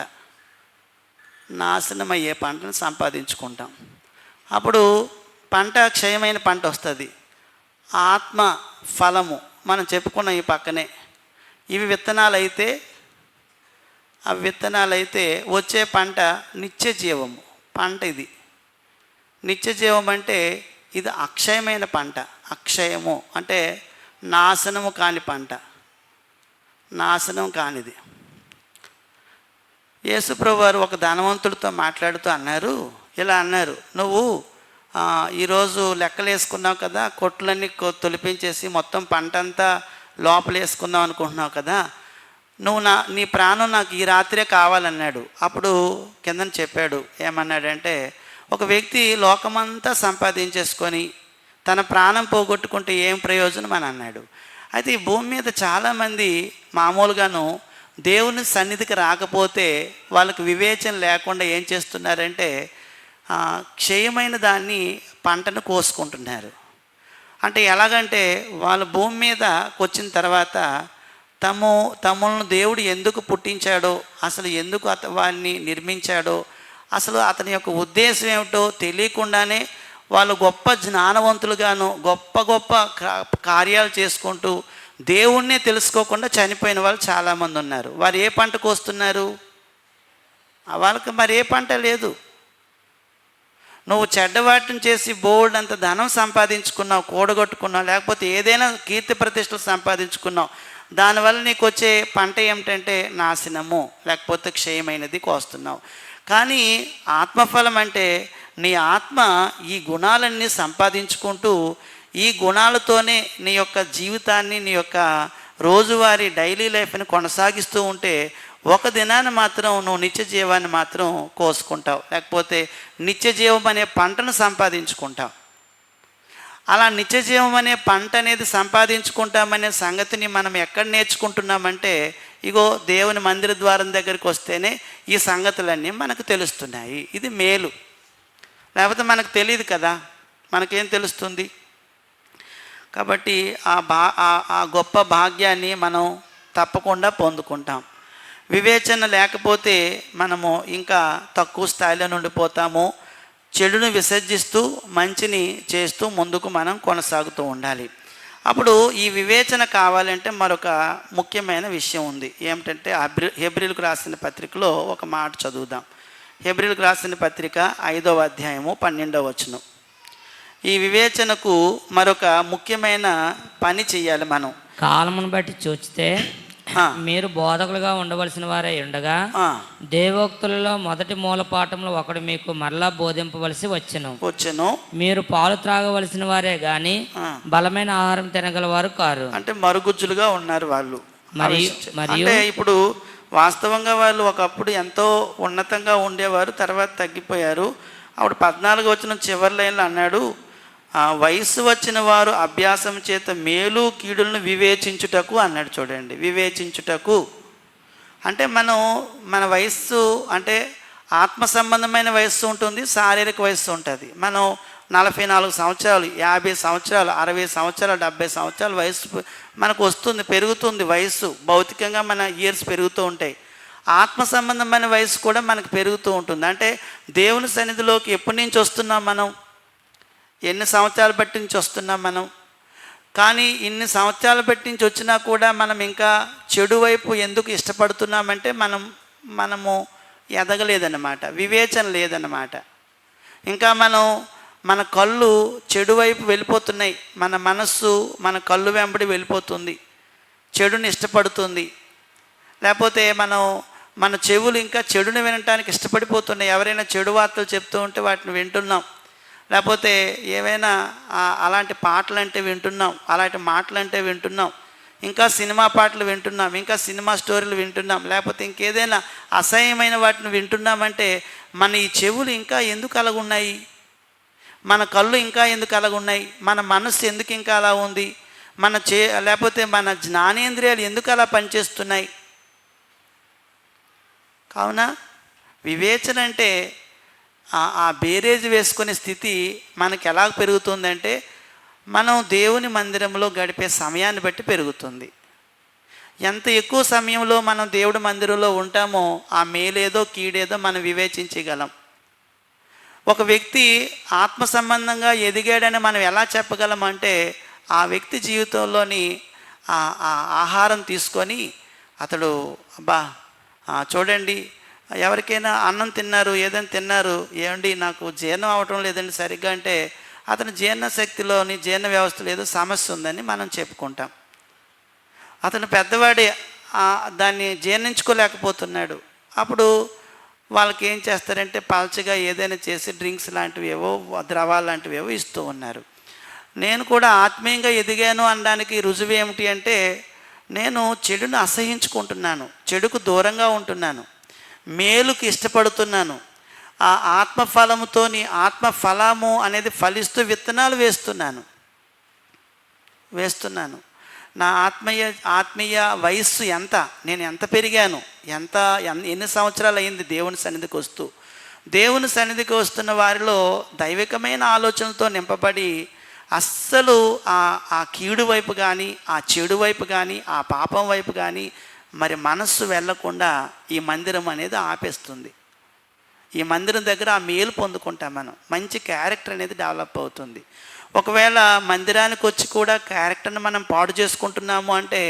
నాశనం అయ్యే పంటను సంపాదించుకుంటాం. అప్పుడు పంట క్షయమైన పంట వస్తుంది. ఆత్మ ఫలము మనం చెప్పుకున్న ఈ పక్కనే ఇవి విత్తనాలు అయితే వచ్చే పంట నిత్య జీవము పంట. ఇది నిత్య జీవం అంటే ఇది అక్షయమైన పంట. అక్షయము అంటే నాశనము కాని పంట, నాశనం కానిది. యేసుప్రభు వారు ఒక ధనవంతుడితో మాట్లాడుతూ ఇలా అన్నారు, నువ్వు ఈరోజు లెక్కలు వేసుకున్నావు కదా, కొట్లన్నీ తొలిపించేసి మొత్తం పంట అంతా లోపల వేసుకుందాం అనుకుంటున్నావు కదా, నువ్వు నీ ప్రాణం నాకు ఈ రాత్రే కావాలన్నాడు. అప్పుడు కిందన చెప్పాడు, ఏమన్నాడంటే, ఒక వ్యక్తి లోకమంతా సంపాదించేసుకొని తన ప్రాణం పోగొట్టుకుంటే ఏం ప్రయోజనం అని అన్నాడు. అయితే ఈ భూమి మీద చాలామంది మామూలుగాను దేవుని సన్నిధికి రాకపోతే వాళ్ళకి వివేచన లేకుండా ఏం చేస్తున్నారంటే క్షయమైన దాన్ని పంటను కోసుకుంటున్నారు. అంటే ఎలాగంటే వాళ్ళ భూమి మీదకి వచ్చిన తర్వాత తమను దేవుడు ఎందుకు పుట్టించాడో, అసలు ఎందుకు వారిని నిర్మించాడో, అసలు అతని యొక్క ఉద్దేశం ఏమిటో తెలియకుండానే వాళ్ళు గొప్ప జ్ఞానవంతులుగాను గొప్ప గొప్ప కార్యాలు చేసుకుంటూ దేవుణ్ణే తెలుసుకోకుండా చనిపోయిన వాళ్ళు చాలామంది ఉన్నారు. వారు ఏ పంటకు వస్తున్నారు? వాళ్ళకి మరి ఏ పంట లేదు. నువ్వు చెడ్డవాటిని చేసి బోల్డ్ అంత ధనం సంపాదించుకున్నావు, కూడగొట్టుకున్నావు, లేకపోతే ఏదైనా కీర్తి ప్రతిష్టలు సంపాదించుకున్నావు, దానివల్ల నీకు వచ్చే పంట ఏమిటంటే నాశనము, లేకపోతే క్షయమైనది కోస్తున్నావు. కానీ ఆత్మఫలం అంటే నీ ఆత్మ ఈ గుణాలన్నీ సంపాదించుకుంటూ ఈ గుణాలతోనే నీ యొక్క జీవితాన్ని, నీ యొక్క రోజువారీ డైలీ లైఫ్ని కొనసాగిస్తూ ఉంటే ఒక దినాన్ని మాత్రం నువ్వు నిత్య జీవాన్ని మాత్రం కోసుకుంటావు, లేకపోతే నిత్య జీవం అనే పంటను సంపాదించుకుంటావు. అలా నిత్య జీవం అనే పంట అనేది సంపాదించుకుంటామనే సంగతిని మనం ఎక్కడ నేర్చుకుంటున్నామంటే, ఇగో దేవుని మందిర ద్వారం దగ్గరికి వస్తేనే ఈ సంగతులన్నీ మనకు తెలుస్తున్నాయి. ఇది మేలు. లేకపోతే మనకు తెలియదు కదా, మనకేం తెలుస్తుంది? కాబట్టి ఆ గొప్ప భాగ్యాన్ని మనం తప్పకుండా పొందుకుంటాం. వివేచన లేకపోతే మనము ఇంకా తక్కువ స్థాయిలో ఉండిపోతాము. చెడును విసర్జిస్తూ మంచిని చేస్తూ ముందుకు మనం కొనసాగుతూ ఉండాలి. అప్పుడు ఈ వివేచన కావాలంటే మరొక ముఖ్యమైన విషయం ఉంది. ఏమిటంటే హెబ్రీలకు రాసిన పత్రికలో ఒక మాట చదువుదాం. హెబ్రీలకు రాసిన పత్రిక 5వ అధ్యాయము 12వ వచనం. ఈ వివేచనకు మరొక ముఖ్యమైన పని చేయాలి మనం. కాలమును బట్టి చూస్తే మీరు బోధకులుగా ఉండవలసిన వారే ఉండగా దేవోక్తులలో మొదటి మూల పాఠంలో ఒకడు మీకు మరలా బోధింపవలసి వచ్చెను. మీరు పాలు త్రాగవలసిన వారే గాని బలమైన ఆహారం తినగలవారు కారు. అంటే మరుగుజ్జులుగా ఉన్నారు వాళ్ళు. మరియు ఇప్పుడు వాస్తవంగా వాళ్ళు ఒకప్పుడు ఎంతో ఉన్నతంగా ఉండేవారు, తర్వాత తగ్గిపోయారు. అప్పుడు 14 వచనం చివరి లైన్లో అన్నాడు, వయస్సు వచ్చిన వారు అభ్యాసం చేత మేలు కీడులను వివేచించుటకు అన్నాడు. చూడండి, వివేచించుటకు అంటే మన వయస్సు అంటే ఆత్మ సంబంధమైన వయస్సు ఉంటుంది, శారీరక వయస్సు ఉంటుంది. మనం 44 సంవత్సరాలు, 50 సంవత్సరాలు, 60 సంవత్సరాలు, 70 సంవత్సరాల వయస్సు మనకు వస్తుంది, పెరుగుతుంది వయస్సు. భౌతికంగా మన ఇయర్స్ పెరుగుతూ ఉంటాయి. ఆత్మ సంబంధమైన వయస్సు కూడా మనకు పెరుగుతూ ఉంటుంది. అంటే దేవుని సన్నిధిలోకి ఎప్పటి నుంచి వస్తున్నాం మనం, ఎన్ని సంవత్సరాలు బట్టి నుంచి వస్తున్నాం మనం. కానీ ఇన్ని సంవత్సరాల బట్టి నుంచి వచ్చినా కూడా మనం ఇంకా చెడు వైపు ఎందుకు ఇష్టపడుతున్నామంటే మనము ఎదగలేదన్నమాట, వివేచన లేదన్నమాట. ఇంకా మన కళ్ళు చెడు వైపు వెళ్ళిపోతున్నాయి, మన మనస్సు మన కళ్ళు వెంబడి వెళ్ళిపోతుంది, చెడుని ఇష్టపడుతుంది. లేకపోతే మన చెవులు ఇంకా చెడుని వినటానికి ఇష్టపడిపోతున్నాయి. ఎవరైనా చెడు వార్తలు చెప్తూ ఉంటే వాటిని వింటున్నాం, లేకపోతే ఏవైనా అలాంటి పాటలు అంటే వింటున్నాం, అలాంటి మాటలు అంటే వింటున్నాం, ఇంకా సినిమా పాటలు వింటున్నాం, ఇంకా సినిమా స్టోరీలు వింటున్నాం, లేకపోతే ఇంకేదైనా అసహ్యమైన వాటిని వింటున్నామంటే మన ఈ చెవులు ఇంకా ఎందుకు అలాగున్నాయి, మన కళ్ళు ఇంకా ఎందుకు అలాగున్నాయి, మన మనస్సు ఎందుకు ఇంకా అలా ఉంది, లేకపోతే మన జ్ఞానేంద్రియాలు ఎందుకు అలా పనిచేస్తున్నాయి. కావున వివేచన అంటే ఆ బేరేజ్ వేసుకునే స్థితి మనకి ఎలా పెరుగుతుందంటే మనం దేవుని మందిరంలో గడిపే సమయాన్ని బట్టి పెరుగుతుంది. ఎంత ఎక్కువ సమయంలో మనం దేవుడి మందిరంలో ఉంటామో ఆ మేలేదో కీడేదో మనం వివేచించగలం. ఒక వ్యక్తి ఆత్మ సంబంధంగా ఎదిగాడని మనం ఎలా చెప్పగలం అంటే ఆ వ్యక్తి జీవితంలోని ఆహారం తీసుకొని అతడు చూడండి, ఎవరికైనా అన్నం తిన్నారు, ఏదైనా తిన్నారు, ఏమండి నాకు జీర్ణం అవ్వటం లేదండి సరిగ్గా అంటే అతని జీర్ణశక్తిలోని జీర్ణ వ్యవస్థలో ఏదో సమస్య ఉందని మనం చెప్పుకుంటాం. అతను పెద్దవాడే దాన్ని జీర్ణించుకోలేకపోతున్నాడు. అప్పుడు వాళ్ళకి ఏం చేస్తారంటే పల్చగా ఏదైనా చేసి డ్రింక్స్ లాంటివి ఏవో ద్రవాలు లాంటివి ఏవో ఇస్తూ ఉన్నారు. నేను కూడా ఆత్మీయంగా ఎదిగాను అనడానికి రుజువు ఏమిటి అంటే నేను చెడును అసహించుకుంటున్నాను, చెడుకు దూరంగా ఉంటున్నాను, మేలుకి ఇష్టపడుతున్నాను. ఆ ఆత్మఫలముతోని ఆత్మఫలము అనేది ఫలిస్తూ విత్తనాలు వేస్తున్నాను. నా ఆత్మీయ వయస్సు ఎంత, నేను ఎంత పెరిగాను, ఎన్ని సంవత్సరాలు అయింది దేవుని సన్నిధికి వస్తూ. దేవుని సన్నిధికి వస్తున్న వారిలో దైవికమైన ఆలోచనలతో నింపబడి అస్సలు ఆ కీడు వైపు కానీ, ఆ చెడు వైపు కానీ, ఆ పాపం వైపు కానీ మరి మనస్సు వెళ్లకుండా ఈ మందిరం అనేది ఆపేస్తుంది. ఈ మందిరం దగ్గర ఆ మేలు పొందుకుంటాం మనం, మంచి క్యారెక్టర్ అనేది డెవలప్ అవుతుంది. ఒకవేళ మందిరానికి వచ్చి కూడా క్యారెక్టర్ని మనం పాడు చేసుకుంటున్నాము అంటే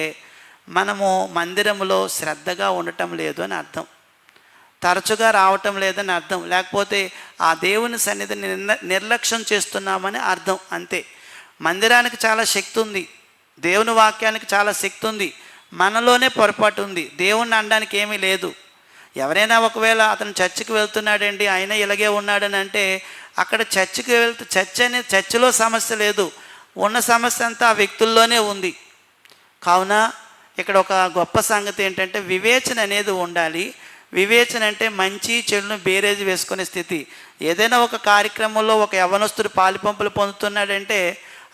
మనము మందిరంలో శ్రద్ధగా ఉండటం లేదు అని అర్థం, తరచుగా రావటం లేదని అర్థం, లేకపోతే ఆ దేవుని సన్నిధిని నిర్లక్ష్యం చేస్తున్నామని అర్థం, అంతే. మందిరానికి చాలా శక్తి ఉంది, దేవుని వాక్యానికి చాలా శక్తి ఉంది, మనలోనే పొరపాటు ఉంది, దేవుణ్ణి అనడానికి ఏమీ లేదు. ఎవరైనా ఒకవేళ అతను చర్చికి వెళ్తున్నాడండి ఆయన ఇలాగే ఉన్నాడని అంటే అక్కడ చర్చికి చర్చిలో సమస్య లేదు, ఉన్న సమస్య అంతా ఆ వ్యక్తుల్లోనే ఉంది. కావున ఇక్కడ ఒక గొప్ప సంగతి ఏంటంటే వివేచన అనేది ఉండాలి. వివేచన అంటే మంచి చెడును బేరేజ్ వేసుకునే స్థితి. ఏదైనా ఒక కార్యక్రమంలో ఒక యవ్వనస్తుడు పాలిపంపులు పొందుతున్నాడంటే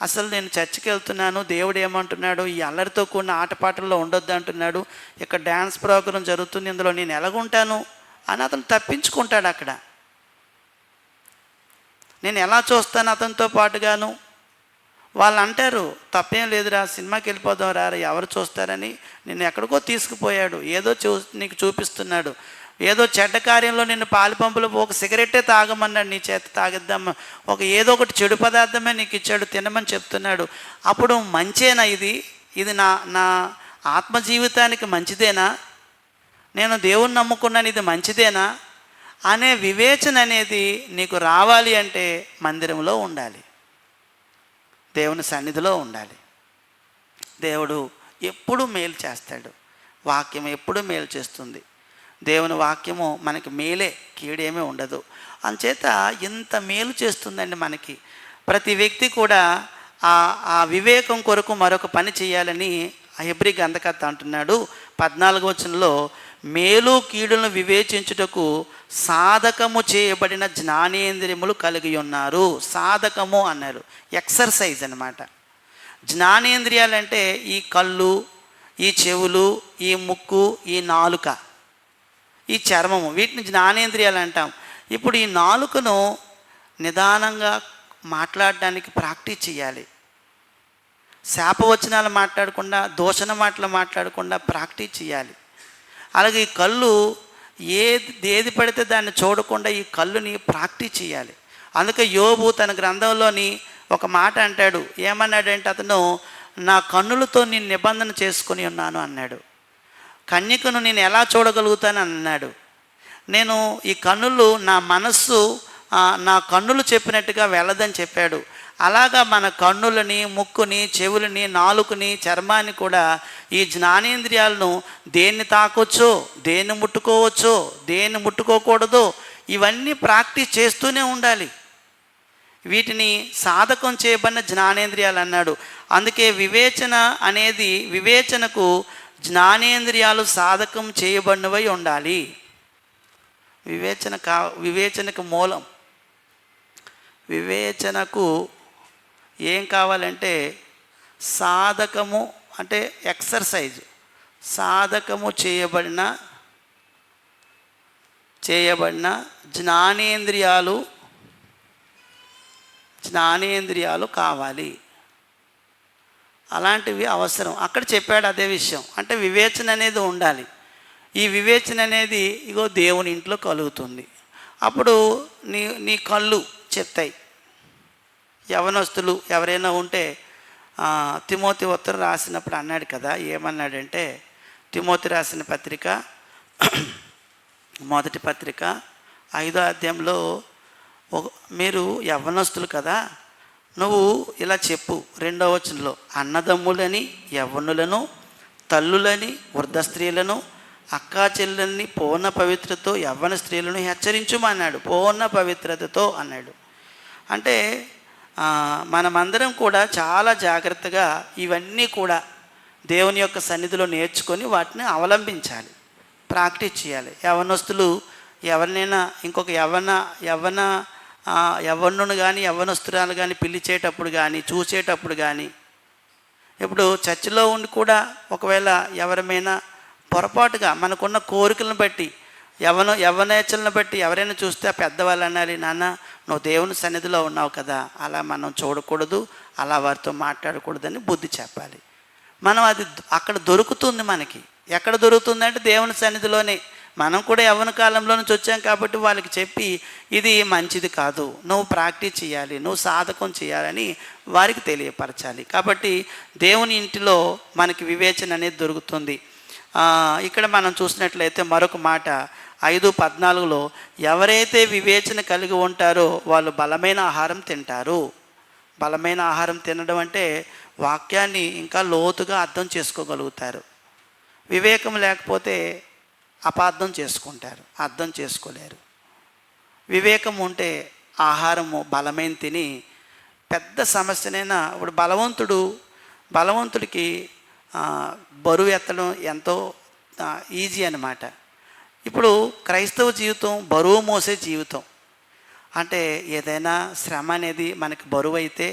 అసలు నేను చర్చికి వెళ్తున్నాను, దేవుడు ఏమంటున్నాడు, ఈ అల్లరితో కూడిన ఆటపాటల్లో ఉండొద్దు అంటున్నాడు, ఇక్కడ డ్యాన్స్ ప్రోగ్రాం జరుగుతుంది, ఇందులో నేను ఎలాగుంటాను అని అతను తప్పించుకుంటాడు. అక్కడ నేను ఎలా చూస్తాను అతనితో పాటుగాను. వాళ్ళు అంటారు తప్పేం లేదురా, సినిమాకి వెళ్ళిపోదాం రా, ఎవరు చూస్తారని నిన్ను ఎక్కడికో తీసుకుపోయాడు, ఏదో నీకు చూపిస్తున్నాడు, ఏదో చెడ్డ కార్యంలో నిన్ను పాలిపంపులో ఒక సిగరెట్టే తాగమన్నాడు, నీ చేత తాగిద్దామా, ఏదో ఒకటి చెడు పదార్థమే నీకు ఇచ్చాడు తినమని చెప్తున్నాడు. అప్పుడు మంచేనా ఇది నా ఆత్మ జీవితానికి మంచిదేనా, నేను దేవుణ్ణి నమ్ముకున్నాను, ఇది మంచిదేనా అనే వివేచన అనేది నీకు రావాలి అంటే మందిరంలో ఉండాలి, దేవుని సన్నిధిలో ఉండాలి. దేవుడు ఎప్పుడు మేలు చేస్తాడు, వాక్యం ఎప్పుడు మేలు చేస్తుంది, దేవుని వాక్యము మనకి మేలే, కీడేమీ ఉండదు. అందుచేత ఇంత మేలు చేస్తుందండి మనకి. ప్రతి వ్యక్తి కూడా ఆ వివేకం కొరకు మరొక పని చేయాలని హెబ్రీ గ్రంథకర్త అంటున్నాడు 14వ వచనంలో, మేలు కీడులను వివేచించుటకు సాధకము చేయబడిన జ్ఞానేంద్రియములు కలిగి ఉన్నారు. సాధకము అన్నారు, ఎక్సర్సైజ్ అన్నమాట. జ్ఞానేంద్రియాలంటే ఈ కళ్ళు, ఈ చెవులు, ఈ ముక్కు, ఈ నాలుక, ఈ చర్మము, వీటిని జ్ఞానేంద్రియాలు అంటాం. ఇప్పుడు ఈ నాలుకను నిదానంగా మాట్లాడడానికి ప్రాక్టీస్ చేయాలి. శాపవచనాలు మాట్లాడకుండా, దూషణ మాటలు మాట్లాడకుండా ప్రాక్టీస్ చేయాలి. అలాగే ఈ కళ్ళు ఏది పడితే దాన్ని చూడకుండా ఈ కళ్ళుని ప్రాక్టీస్ చేయాలి. అందుకే యోబు తన గ్రంథంలోని ఒక మాట అంటాడు. ఏమన్నాడంటే, అతను నా కన్నులతో నేను నిబంధన చేసుకొని ఉన్నాను అన్నాడు. కన్యకను నేను ఎలా చూడగలుగుతాను అన్నాడు. నేను ఈ కన్నులు, నా మనస్సు నా కన్నులు చెప్పినట్టుగా వెళ్ళదని చెప్పాడు. అలాగా మన కన్నులని, ముక్కుని, చెవులని, నాలుకని, చర్మాన్ని కూడా ఈ జ్ఞానేంద్రియాలను దేన్ని తాకొచ్చో, దేన్ని ముట్టుకోవచ్చో, దేన్ని ముట్టుకోకూడదో ఇవన్నీ ప్రాక్టీస్ చేస్తూనే ఉండాలి. వీటిని సాధకం చేయబడిన జ్ఞానేంద్రియాలు అన్నాడు. అందుకే వివేచన అనేది, వివేచనకు జ్ఞానేంద్రియాలు సాధకం చేయబడినవై ఉండాలి. వివేచనకు మూలం, వివేచనకు ఏం కావాలంటే సాధకము, అంటే ఎక్సర్సైజ్, సాధకము చేయబడిన జ్ఞానేంద్రియాలు కావాలి. అలాంటివి అవసరం. అక్కడ చెప్పాడు అదే విషయం. అంటే వివేచన అనేది ఉండాలి. ఈ వివేచన అనేది ఇగో దేవుని ఇంట్లో కలుగుతుంది. అప్పుడు నీ కళ్ళు చెప్తాయి. యవనస్తులు ఎవరైనా ఉంటే తిమోతి ఉత్తరం రాసినప్పుడు అన్నాడు కదా, ఏమన్నాడంటే, తిమోతి రాసిన పత్రిక, మొదటి పత్రిక 5వ అధ్యాయంలో, మీరు యవ్వనస్తులు కదా, నువ్వు ఇలా చెప్పు. 2వ వచనంలో, అన్నదమ్ములని, యవ్వనులను, తల్లులని, వృద్ధ స్త్రీలను, అక్కా చెల్లెల్ని పూర్ణ పవిత్రతో, యవ్వన స్త్రీలను హెచ్చరించుమన్నాడు. పూర్ణ పవిత్రతతో అన్నాడు. అంటే మనమందరం కూడా చాలా జాగ్రత్తగా ఇవన్నీ కూడా దేవుని యొక్క సన్నిధిలో నేర్చుకొని వాటిని అవలంబించాలి, ప్రాక్టీస్ చేయాలి. యవ్వనస్తులు ఎవరినైనా ఇంకొక యవ్వనుని కానీ యవ్వనస్తురాలు కానీ పిలిచేటప్పుడు కానీ, చూసేటప్పుడు కానీ, ఇప్పుడు చర్చిలో ఉండి కూడా ఒకవేళ ఎవరమైనా పొరపాటుగా మనకున్న కోరికలను బట్టి, యవ్వనేచ్చలను బట్టి ఎవరైనా చూస్తే ఆ పెద్దవాళ్ళు అనాలి, నాన్న నువ్వు దేవుని సన్నిధిలో ఉన్నావు కదా, అలా మనం చూడకూడదు, అలా వారితో మాట్లాడకూడదని బుద్ధి చెప్పాలి. మనం అది అక్కడ దొరుకుతుంది. మనకి ఎక్కడ దొరుకుతుందంటే దేవుని సన్నిధిలోనే. మనం కూడా యవ్వన కాలంలో నుంచి వచ్చాం కాబట్టి వాళ్ళకి చెప్పి ఇది మంచిది కాదు, నువ్వు ప్రాక్టీస్ చేయాలి, నువ్వు సాధకం చేయాలని వారికి తెలియపరచాలి. కాబట్టి దేవుని ఇంటిలో మనకి వివేచన అనేది దొరుకుతుంది. ఇక్కడ మనం చూసినట్లయితే మరొక మాట 5:14లో, ఎవరైతే వివేచన కలిగి ఉంటారో వాళ్ళు బలమైన ఆహారం తింటారు. బలమైన ఆహారం తినడం అంటే వాక్యాన్ని ఇంకా లోతుగా అర్థం చేసుకోగలుగుతారు. వివేకం లేకపోతే అపార్థం చేసుకుంటారు, అర్థం చేసుకోలేరు. వివేకం ఉంటే ఆహారము బలమైన తిని పెద్ద సమస్యనైనా, ఇప్పుడు బలవంతుడికి బరువు ఎత్తడం ఎంతో ఈజీ అన్నమాట. ఇప్పుడు క్రైస్తవ జీవితం బరువు మోసే జీవితం. అంటే ఏదైనా శ్రమ అనేది మనకి బరువు అయితే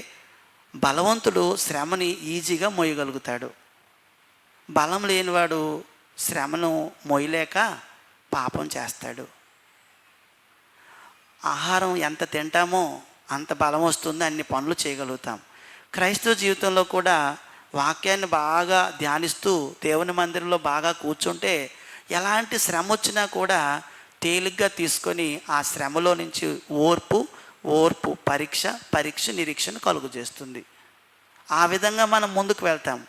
బలవంతుడు శ్రమని ఈజీగా మోయగలుగుతాడు. బలం లేనివాడు శ్రమను మోయలేక పాపం చేస్తాడు. ఆహారం ఎంత తింటామో అంత బలం వస్తుంది, అన్ని పనులు చేయగలుగుతాం. క్రైస్తవ జీవితంలో కూడా వాక్యాన్ని బాగా ధ్యానిస్తూ దేవుని మందిరంలో బాగా కూర్చుంటే ఎలాంటి శ్రమ వచ్చినా కూడా తేలిగ్గా తీసుకొని ఆ శ్రమలో నుంచి ఓర్పు పరీక్ష నిరీక్షణ కలుగు చేస్తుంది. ఆ విధంగా మనం ముందుకు వెళ్తాము,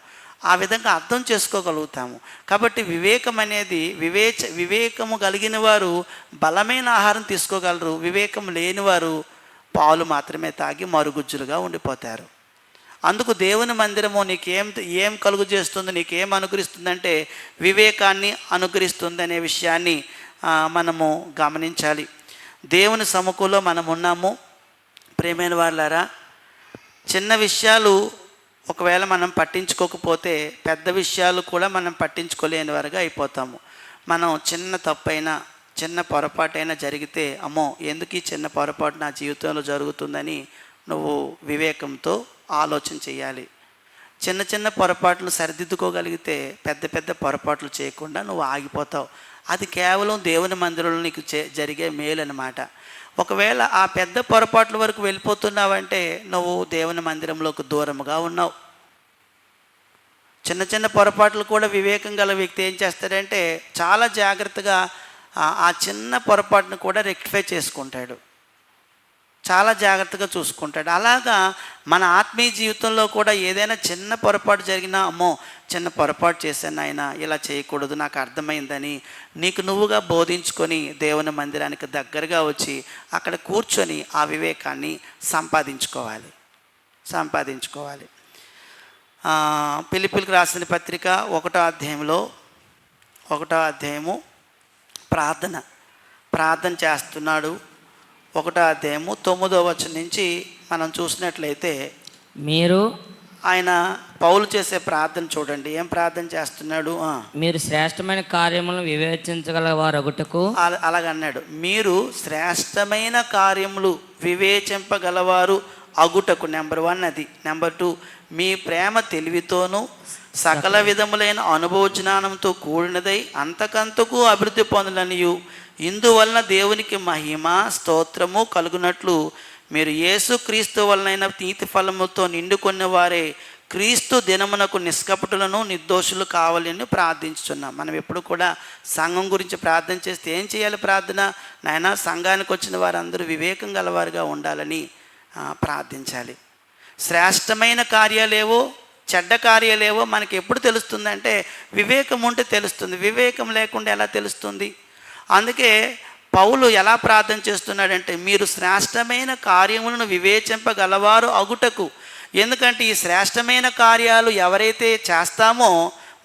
ఆ విధంగా అర్థం చేసుకోగలుగుతాము. కాబట్టి వివేకం అనేది వివేకము కలిగిన వారు బలమైన ఆహారం తీసుకోగలరు. వివేకం లేనివారు పాలు మాత్రమే తాగి మరుగుజ్జులుగా ఉండిపోతారు. అందుకు దేవుని మందిరము ఏం కలుగు చేస్తుంది, నీకేం అనుగ్రహిస్తుందంటే వివేకాన్ని అనుగ్రహిస్తుంది అనే విషయాన్ని మనము గమనించాలి. దేవుని సముఖంలో మనం ఉన్నాము. ప్రియమైన వాళ్ళారా, చిన్న విషయాలు ఒకవేళ మనం పట్టించుకోకపోతే పెద్ద విషయాలు కూడా మనం పట్టించుకోలేని వారుగా అయిపోతాము. మనం చిన్న తప్పైనా చిన్న పొరపాటైనా జరిగితే అమ్మో ఎందుకు ఈ చిన్న పొరపాటు నా జీవితంలో జరుగుతుందని నువ్వు వివేకంతో ఆలోచన చేయాలి. చిన్న చిన్న పొరపాట్లు సరిదిద్దుకోగలిగితే పెద్ద పెద్ద పొరపాట్లు చేయకుండా నువ్వు ఆగిపోతావు. అది కేవలం దేవుని మందిరంలో నీకు జరిగే మేలు అన్నమాట. ఒకవేళ ఆ పెద్ద పొరపాట్ల వరకు వెళ్ళిపోతున్నావంటే నువ్వు దేవుని మందిరంలోకి దూరంగా ఉన్నావు. చిన్న చిన్న పొరపాట్లు కూడా వివేకం గల వ్యక్తి ఏం చేస్తాడంటే చాలా జాగ్రత్తగా ఆ చిన్న పొరపాటును కూడా రెక్టిఫై చేసుకుంటాడు, చాలా జాగ్రత్తగా చూసుకుంటాడు. అలాగా మన ఆత్మీయ జీవితంలో కూడా ఏదైనా చిన్న పొరపాటు జరిగినా అమ్మో చిన్న పొరపాటు చేశాను ఆయన, ఇలా చేయకూడదు నాకు అర్థమైందని నీకు నువ్వుగా బోధించుకొని దేవుని మందిరానికి దగ్గరగా వచ్చి అక్కడ కూర్చొని ఆ వివేకాన్ని సంపాదించుకోవాలి. ఫిలిప్పీయులకు రాసిన పత్రిక 1వ అధ్యాయము ప్రార్థన చేస్తున్నాడు. 1వ అధ్యాయము 9వ వచనం నుంచి మనం చూసినట్లయితే మీరు ఆయన పౌలు చేసే ప్రార్థన చూడండి. ఏం ప్రార్థన చేస్తున్నాడు? మీరు శ్రేష్టమైన కార్యములను వివేచించగలవారు అగుటకు, అలాగన్నాడు. మీరు శ్రేష్టమైన కార్యములు వివేచింపగలవారు అగుటకు. నెంబర్ 1 అది. నెంబర్ 2 మీ ప్రేమ తెలివితోనూ సకల విధములైన అనుభవ జ్ఞానంతో కూడినదై అంతకంతకు అభివృద్ధి పొందలనియు ఇందువలన దేవునికి మహిమ స్తోత్రము కలుగునట్లు మీరు యేసుక్రీస్తు వలనైన నీతి ఫలముతో నిండుకున్న వారే క్రీస్తు దినమునకు నిష్కపటులను నిర్దోషులు కావాలని ప్రార్థించుతున్నాం. మనం ఎప్పుడు కూడా సంఘం గురించి ప్రార్థన చేస్తే ఏం చేయాలి? ప్రార్థన నాయన సంఘానికి వచ్చిన వారందరూ వివేకం గలవారుగా ఉండాలని ప్రార్థించాలి. శ్రేష్టమైన కార్యాలేవో చెడ్డ కార్యాలేవో మనకి ఎప్పుడు తెలుస్తుందంటే వివేకం ఉంటే తెలుస్తుంది. వివేకం లేకుండా ఎలా తెలుస్తుంది? అందుకే పౌలు ఎలా ప్రార్థన చేస్తున్నాడంటే మీరు శ్రేష్టమైన కార్యములను వివేచింపగలవారు అగుటకు. ఎందుకంటే ఈ శ్రేష్టమైన కార్యాలు ఎవరైతే చేస్తామో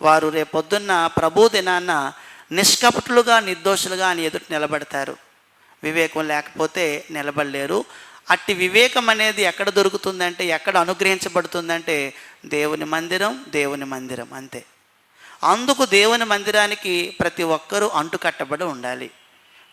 వారు రేపొద్దున్న ప్రభు దినాన్న నిష్కపటులుగా నిర్దోషులుగా అని ఎదుట నిలబడతారు. వివేకం లేకపోతే నిలబడలేరు. అట్టి వివేకం అనేది ఎక్కడ దొరుకుతుందంటే, ఎక్కడ అనుగ్రహించబడుతుందంటే దేవుని మందిరం అంతే. అందుకు దేవుని మందిరానికి ప్రతి ఒక్కరూ అంటుకట్టబడి ఉండాలి,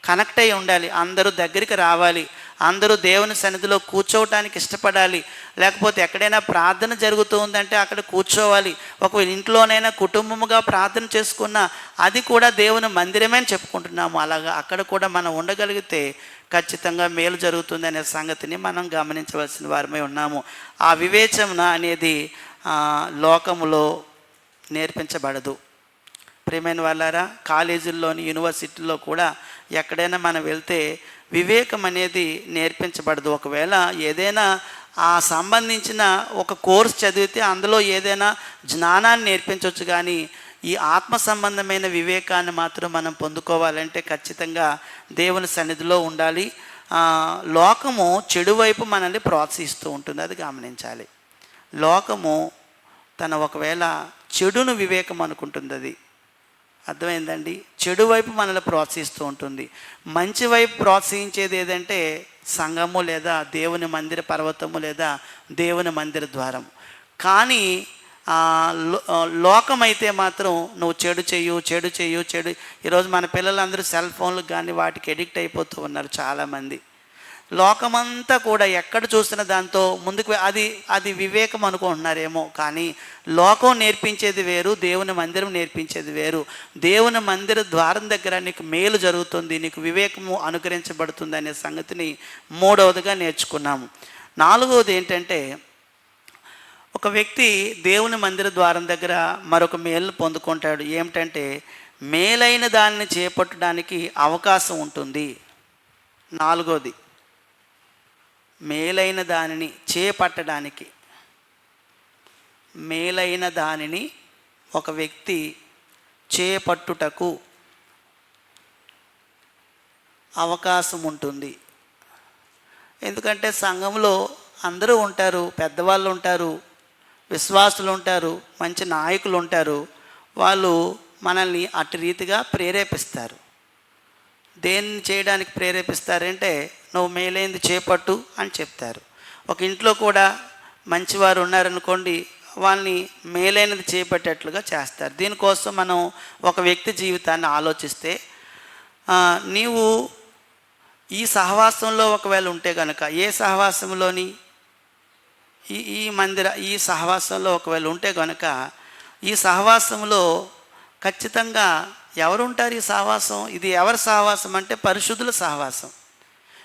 కనెక్ట్ అయి ఉండాలి. అందరూ దగ్గరికి రావాలి, అందరూ దేవుని సన్నిధిలో కూర్చోవటానికి ఇష్టపడాలి. లేకపోతే ఎక్కడైనా ప్రార్థన జరుగుతూ ఉందంటే అక్కడ కూర్చోవాలి. ఒకవేళ ఇంట్లోనైనా కుటుంబముగా ప్రార్థన చేసుకున్నా అది కూడా దేవుని మందిరమే అని చెప్పుకుంటున్నాము. అలాగా అక్కడ కూడా మనం ఉండగలిగితే ఖచ్చితంగా మేలు జరుగుతుంది అనే సంగతిని మనం గమనించవలసిన వారమై ఉన్నాము. ఆ వివేచన అనేది లోకములో నేర్పించబడదు. ప్రియమైన వాళ్ళారా, కాలేజీల్లోని యూనివర్సిటీల్లో కూడా ఎక్కడైనా మనం వెళ్తే వివేకం అనేది నేర్పించబడదు. ఒకవేళ ఏదైనా ఆ సంబంధించిన ఒక కోర్స్ చదివితే అందులో ఏదైనా జ్ఞానాన్ని నేర్పించవచ్చు, కానీ ఈ ఆత్మ సంబంధమైన వివేకాన్ని మాత్రం మనం పొందుకోవాలంటే ఖచ్చితంగా దేవుని సన్నిధిలో ఉండాలి. లోకము చెడు వైపు మనల్ని ప్రోత్సహిస్తూ ఉంటుంది, అది గమనించాలి. లోకము తన ఒకవేళ చెడును వివేకం అనుకుంటుంది, అది అర్థమైందండి. చెడు వైపు మనల్ని ప్రోత్సహిస్తూ ఉంటుంది. మంచి వైపు ప్రోత్సహించేది ఏదంటే సంఘము లేదా దేవుని మందిర పర్వతము లేదా దేవుని మందిర ద్వారం. కానీ లోకమైతే మాత్రం నువ్వు చెడు చెయ్యు. ఈరోజు మన పిల్లలందరూ సెల్ ఫోన్లకు కానీ వాటికి ఎడిక్ట్ అయిపోతూ ఉన్నారు చాలామంది. లోకమంతా కూడా ఎక్కడ చూసిన దాంతో ముందుకు అది వివేకం అనుకుంటున్నారేమో, కానీ లోకం నేర్పించేది వేరు, దేవుని మందిరం నేర్పించేది వేరు. దేవుని మందిర ద్వారం దగ్గర నీకు మేలు జరుగుతుంది, నీకు వివేకము అనుగ్రహించబడుతుంది అనే సంగతిని 3వదిగా నేర్చుకున్నాము. 4వది ఏంటంటే, ఒక వ్యక్తి దేవుని మందిర ద్వారం దగ్గర మరొక మేలును పొందుకుంటాడు. ఏమిటంటే మేలైన దానిని చేపట్టడానికి అవకాశం ఉంటుంది. 4వది మేలైన దానిని చేపట్టడానికి, మేలైన దానిని ఒక వ్యక్తి చేపట్టుటకు అవకాశం ఉంటుంది. ఎందుకంటే సంఘంలో అందరూ ఉంటారు, పెద్దవాళ్ళు ఉంటారు, విశ్వాసులు ఉంటారు, మంచి నాయకులు ఉంటారు. వాళ్ళు మనల్ని అటు రీతిగా ప్రేరేపిస్తారు. దేన్ని చేయడానికి ప్రేరేపిస్తారంటే నువ్వు మేలైంది చేపట్టు అని చెప్తారు. ఒక ఇంట్లో కూడా మంచివారు ఉన్నారనుకోండి, వాళ్ళని మేలైనది చేపట్టేట్లుగా చేస్తారు. దీనికోసం మనం ఒక వ్యక్తి జీవితాన్ని ఆలోచిస్తే, నీవు ఈ సహవాసంలో ఒకవేళ ఉంటే కనుక, ఏ సహవాసంలోని ఈ సహవాసంలో ఒకవేళ ఉంటే కనుక, ఈ సహవాసంలో ఖచ్చితంగా ఎవరు ఉంటారు? ఈ సహవాసం, ఇది ఎవరి సహవాసం అంటే పరిశుద్ధుల సహవాసం.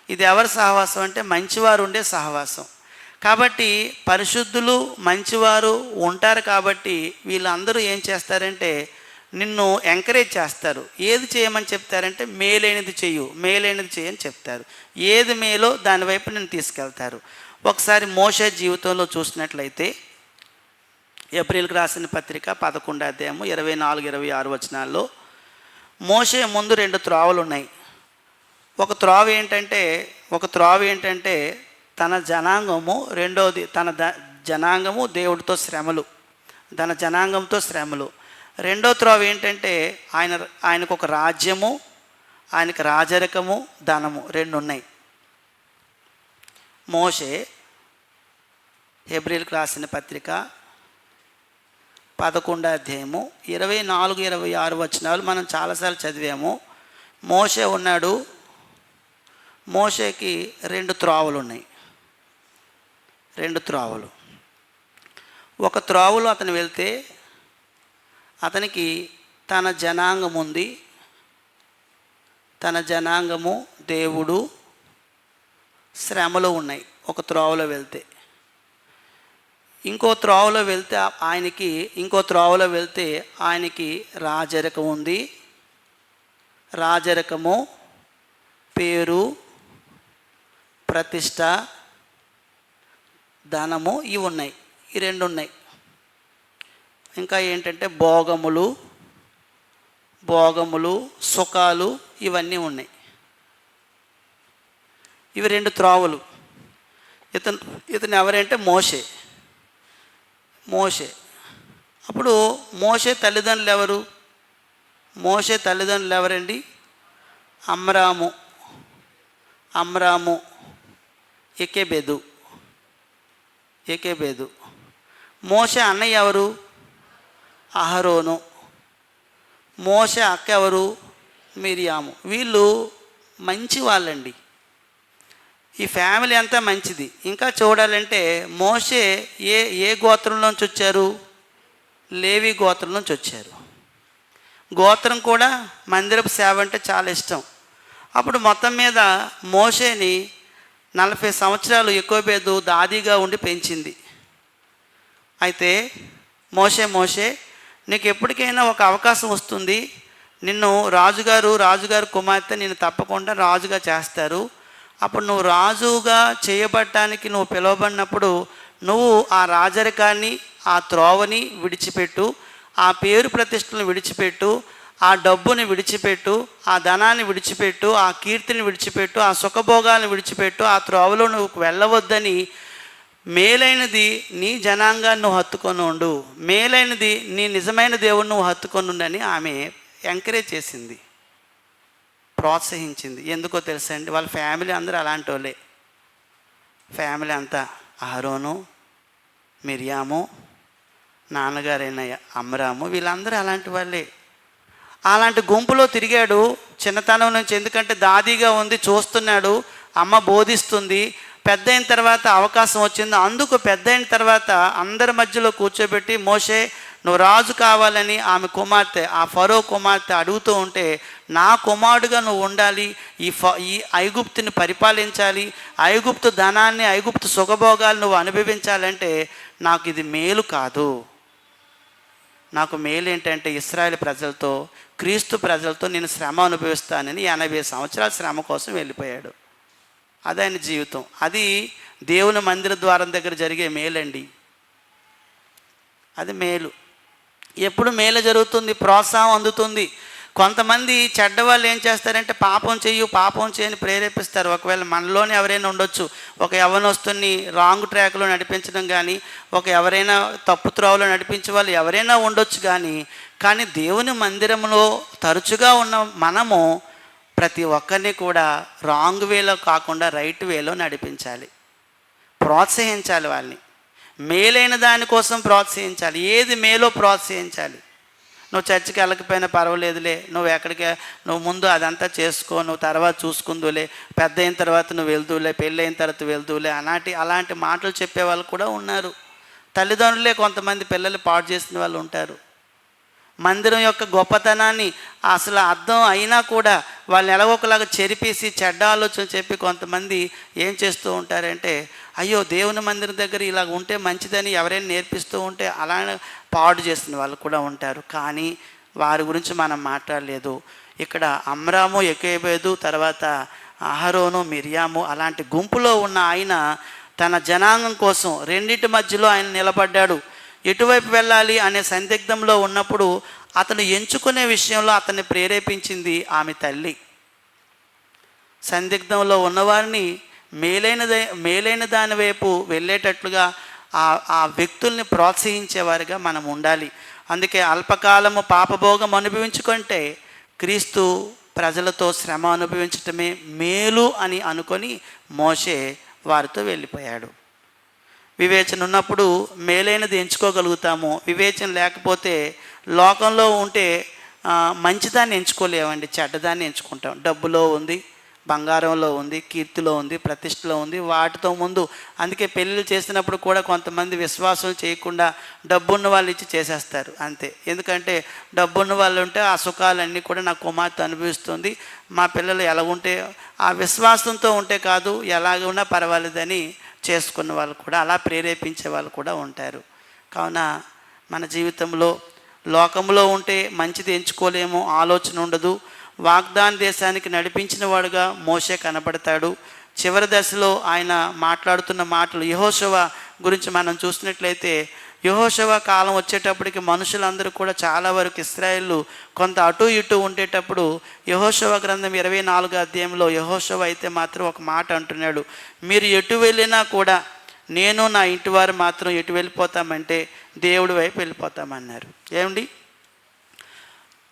ఇది ఎవరి సహవాసం అంటే మంచివారు ఉండే సహవాసం. కాబట్టి పరిశుద్ధులు మంచివారు ఉంటారు. కాబట్టి వీళ్ళందరూ ఏం చేస్తారంటే నిన్ను ఎంకరేజ్ చేస్తారు. ఏది చేయమని చెప్తారంటే మేలైనది చెయ్యు, మేలైనది చేయని చెప్తారు. ఏది మేలో దాని వైపు నేను తీసుకెళ్తారు. ఒకసారి మోషే జీవితంలో చూసినట్లయితే ఏప్రిల్కి రాసిన పత్రిక 11వ అధ్యాయము 24-26 వచనాల్లో మోషే ముందు 2 త్రోవలు ఉన్నాయి. ఒక త్రోవ ఏంటంటే తన జనాంగము, రెండోది తన జనాంగము దేవుడితో శ్రమలు, తన జనాంగంతో శ్రమలు. రెండో త్రోవ ఏంటంటే ఆయనకు ఒక రాజ్యము, ఆయనకు రాజరికము, ధనము 2 ఉన్నాయి. మోషే హెబ్రీలకు రాసిన పత్రిక 11వ అధ్యాయము 24-26 వచనాలు మనం చాలాసార్లు చదివాము. మోషే ఉన్నాడు. మోషేకి 2 త్రోవలు ఉన్నాయి. 2 త్రోవలు. ఒక త్రోవలో అతను వెళ్తే అతనికి తన జనాంగం ఉంది. తన జనాంగము, దేవుడు, శ్రమలు ఉన్నాయి ఒక త్రోవలో వెళ్తే. ఇంకో త్రోవలో వెళ్తే ఆయనకి రాజరికం ఉంది. రాజరికము, పేరు, ప్రతిష్ట, ధనము ఇవి ఉన్నాయి. ఈ 2 ఉన్నాయి. ఇంకా ఏంటంటే భోగములు, సుఖాలు ఇవన్నీ ఉన్నాయి. ఇవి 2 త్రోవలు. ఇతను ఎవరంటే మోషే. అప్పుడు మోషే తల్లిదండ్రులు ఎవరు? మోషే తల్లిదండ్రులు ఎవరండి? అమ్రాము, ఎకేబెదు. మోషే అన్నయ్య ఎవరు? అహరోను. మోషే అక్క ఎవరు? మిరియాము. వీళ్ళు మంచి వాళ్ళండి. ఈ ఫ్యామిలీ అంతా మంచిది. ఇంకా చూడాలంటే మోషే ఏ గోత్రంలోంచి వచ్చారు? లేవి గోత్రం నుంచి వచ్చారు. గోత్రం కూడా మందిరపు సేవ అంటే చాలా ఇష్టం. అప్పుడు మొత్తం మీద మోషేని 40 సంవత్సరాలు యెకోబెదు దాదిగా ఉండి పెంచింది. అయితే మోషే నీకు ఎప్పటికైనా ఒక అవకాశం వస్తుంది. నిన్ను రాజుగారు కుమార్తె నిన్ను తప్పకుండా రాజుగా చేస్తారు. అప్పుడు నువ్వు రాజుగా చేయబడటానికి నువ్వు పిలువబడినప్పుడు నువ్వు ఆ రాజరికాన్ని, ఆ త్రోవని విడిచిపెట్టు, ఆ పేరు ప్రతిష్టలను విడిచిపెట్టు, ఆ డబ్బుని విడిచిపెట్టు, ఆ ధనాన్ని విడిచిపెట్టు, ఆ కీర్తిని విడిచిపెట్టు, ఆ సుఖభోగాలను విడిచిపెట్టు. ఆ త్రోవలో నువ్వు వెళ్ళవద్దని, మేలైనది నీ జనాంగాన్ని నువ్వు హత్తుకొని ఉండు, మేలైనది నీ నిజమైన దేవుని నువ్వు హత్తుకొని ఉండని ఆమె ఎంకరేజ్ చేసింది, ప్రోత్సహించింది. ఎందుకో తెలుసా అండి? వాళ్ళ ఫ్యామిలీ అందరూ అలాంటి వాళ్ళే. ఫ్యామిలీ అంతా అహరోను, మిరియాము, నాన్నగారైన అమ్రాము, వీళ్ళందరూ అలాంటి వాళ్ళే. అలాంటి గుంపులో తిరిగాడు చిన్నతనం నుంచి. ఎందుకంటే దాదిగా ఉంది, చూస్తున్నాడు, అమ్మ బోధిస్తుంది. పెద్ద అయిన తర్వాత అవకాశం వచ్చింది. అందుకు పెద్ద అయిన తర్వాత అందరి మధ్యలో కూర్చోబెట్టి, మోషే నువ్వు రాజు కావాలని ఆమె కుమార్తె, ఆ ఫరో కుమార్తె అడుగుతూ ఉంటే, నా కుమారుడుగా నువ్వు ఉండాలి, ఈ ఐగుప్తుని పరిపాలించాలి, ఐగుప్తు ధనాన్ని, ఐగుప్తు సుఖభోగాలు నువ్వు అనుభవించాలంటే నాకు ఇది మేలు కాదు. నాకు మేలు ఏంటంటే ఇశ్రాయేలు ప్రజలతో, క్రీస్తు ప్రజలతో నేను శ్రమ అనుభవిస్తానని 80 సంవత్సరాల శ్రమ కోసం వెళ్ళిపోయాడు. అది ఆయన జీవితం. అది దేవుని మందిర ద్వారం దగ్గర జరిగే మేలండి. అది మేలు. ఎప్పుడు మేలు జరుగుతుంది? ప్రోత్సాహం అందుతుంది. కొంతమంది చెడ్డవాళ్ళు ఏం చేస్తారంటే పాపం చేయని ప్రేరేపిస్తారు. ఒకవేళ మనలోనే ఎవరైనా ఉండొచ్చు. ఒక యవ్వనస్తుని రాంగ్ ట్రాక్లో నడిపించడం కానీ, ఎవరైనా తప్పు త్రోవలో నడిపించే వాళ్ళు ఎవరైనా ఉండొచ్చు. కానీ దేవుని మందిరంలో తరచుగా ఉన్న మనము ప్రతి ఒక్కరిని కూడా రాంగ్ వేలో కాకుండా రైట్ వేలో నడిపించాలి, ప్రోత్సహించాలి వాళ్ళని. మేలైన దానికోసం ప్రోత్సహించాలి. ఏది మేలో ప్రోత్సహించాలి. నువ్వు చర్చికి వెళ్ళకపోయినా పర్వాలేదులే, నువ్వు ముందు అదంతా చేసుకో, నువ్వు తర్వాత చూసుకుందులే, పెద్ద అయిన తర్వాత నువ్వు వెళ్దులే, పెళ్ళి అయిన తర్వాత వెళ్దులే అలాంటి మాటలు చెప్పే వాళ్ళు కూడా ఉన్నారు. తల్లిదండ్రులే కొంతమంది పిల్లలు పాడు చేసిన వాళ్ళు ఉంటారు. మందిరం యొక్క గొప్పతనాన్ని అసలు అర్థం అయినా కూడా వాళ్ళని ఎలాగొకలాగా చెరిపేసి చెడ్డ ఆలోచన చెప్పి కొంతమంది ఏం చేస్తూ ఉంటారంటే, అయ్యో దేవుని మందిరం దగ్గర ఇలా ఉంటే మంచిదని ఎవరైనా నేర్పిస్తూ ఉంటే అలా పాడు చేసిన వాళ్ళు కూడా ఉంటారు. కానీ వారి గురించి మనం మాట్లాడలేదు. ఇక్కడ అమ్రాము, యోకెబెదు, తర్వాత అహరోను, మిర్యాము అలాంటి గుంపులో ఉన్న ఆయన తన జనాంగం కోసం రెండింటి మధ్యలో ఆయన నిలబడ్డాడు. ఎటువైపు వెళ్ళాలి అనే సందిగ్ధంలో ఉన్నప్పుడు అతను ఎంచుకునే విషయంలో అతన్ని ప్రేరేపించింది ఆమె తల్లి. సందిగ్ధంలో ఉన్నవారిని మేలైన దాని వైపు వెళ్ళేటట్లుగా ఆ వ్యక్తుల్ని ప్రోత్సహించేవారుగా మనం ఉండాలి. అందుకే అల్పకాలము పాపభోగం అనుభవించుకుంటే క్రీస్తు ప్రజలతో శ్రమ అనుభవించటమే మేలు అని అనుకొని మోషే వారితో వెళ్ళిపోయాడు. వివేచన ఉన్నప్పుడు మేలైనది ఎంచుకోగలుగుతాము. వివేచన లేకపోతే లోకంలో ఉంటే మంచిదాన్ని ఎంచుకోలేమండి, చెడ్డదాన్ని ఎంచుకుంటాం. డబ్బులో ఉంది, బంగారంలో ఉంది, కీర్తిలో ఉంది, ప్రతిష్టలో ఉంది, వాటితో ముందు. అందుకే పెళ్ళిళ్ళు చేసినప్పుడు కూడా కొంతమంది విశ్వాసం చేయకుండా డబ్బున్న వాళ్ళు ఇచ్చి చేసేస్తారు అంతే. ఎందుకంటే డబ్బున్న వాళ్ళు ఉంటే ఆ సుఖాలన్నీ కూడా నా కుమార్తె అనుభవిస్తుంది, మా పిల్లలు ఎలా ఉంటే ఆ విశ్వాసంతో ఉంటే కాదు ఎలాగ ఉన్నా పర్వాలేదని చేసుకున్న వాళ్ళు కూడా, అలా ప్రేరేపించే వాళ్ళు కూడా ఉంటారు. కావున మన జీవితంలో లోకంలో ఉంటే మంచిది ఎంచుకోలేమో ఆలోచన ఉండదు. వాగ్దాన దేశానికి నడిపించిన వాడుగా మోషే కనబడతాడు. చివరి దశలో ఆయన మాట్లాడుతున్న మాటలు యెహోషువ గురించి మనం చూసినట్లయితే, యెహోషువ కాలం వచ్చేటప్పటికి మనుషులందరూ కూడా చాలా వరకు ఇశ్రాయేలు కొంత అటు ఇటు ఉండేటప్పుడు యెహోషువ గ్రంథం 24వ అధ్యాయంలో యెహోషువ అయితే మాత్రం ఒక మాట అంటున్నాడు, మీరు ఎటు వెళ్ళినా కూడా నేను నా ఇంటి వారు మాత్రం ఎటు వెళ్ళిపోతామంటే దేవుడి వైపు వెళ్ళిపోతామన్నారు. ఏమండి,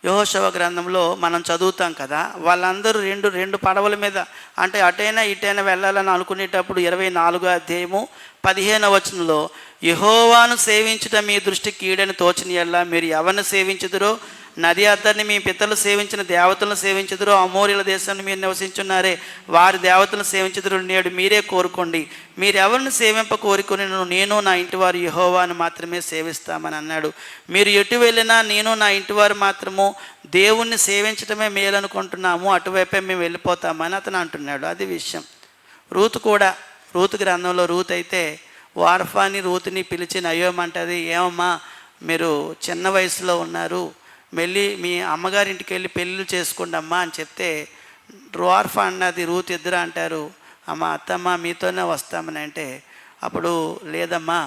యెహోషువ గ్రంథంలో మనం చదువుతాం కదా, వాళ్ళందరూ రెండు పడవల మీద అంటే అటైనా ఇటైనా వెళ్ళాలని అనుకునేటప్పుడు 24వ అధ్యాయము 15వ వచనంలో, యెహోవాను సేవించుట మీ దృష్టికి కీడని తోచిన యెడల మీరు ఎవరిని సేవించుదురో, నది అద్దరిని మీ పితరులు సేవించిన దేవతలను సేవించుదురో, అమోరీల దేశాన్ని మీరు నివసించున్నారే వారి దేవతలను సేవించుదురు, నేడు మీరే కోరుకోండి, మీరు ఎవరిని సేవింప కోరుకుని నేను నా ఇంటివారు యెహోవాను మాత్రమే సేవిస్తామని అన్నాడు. మీరు ఎటు వెళ్ళినా నేను నా ఇంటివారు మాత్రము దేవుణ్ణి సేవించడమే మేలనుకుంటున్నాము, అటువైపే మేము వెళ్ళిపోతామని అతను అంటున్నాడు. అది విషయం. రూతు గ్రంథంలో రూత్ అయితే వార్ఫాని రూతుని పిలిచి నయ్యోమంటది, ఏమమ్మా మీరు చిన్న వయసులో ఉన్నారు, వెళ్ళి మీ అమ్మగారింటికి వెళ్ళి పెళ్ళిళ్ళు చేసుకోండి అమ్మా అని చెప్తే, వార్ఫా అన్నది రూత్ ఇద్దరు అంటారు, అమ్మ అత్తమ్మ మీతోనే వస్తామని అంటే, అప్పుడు లేదమ్మా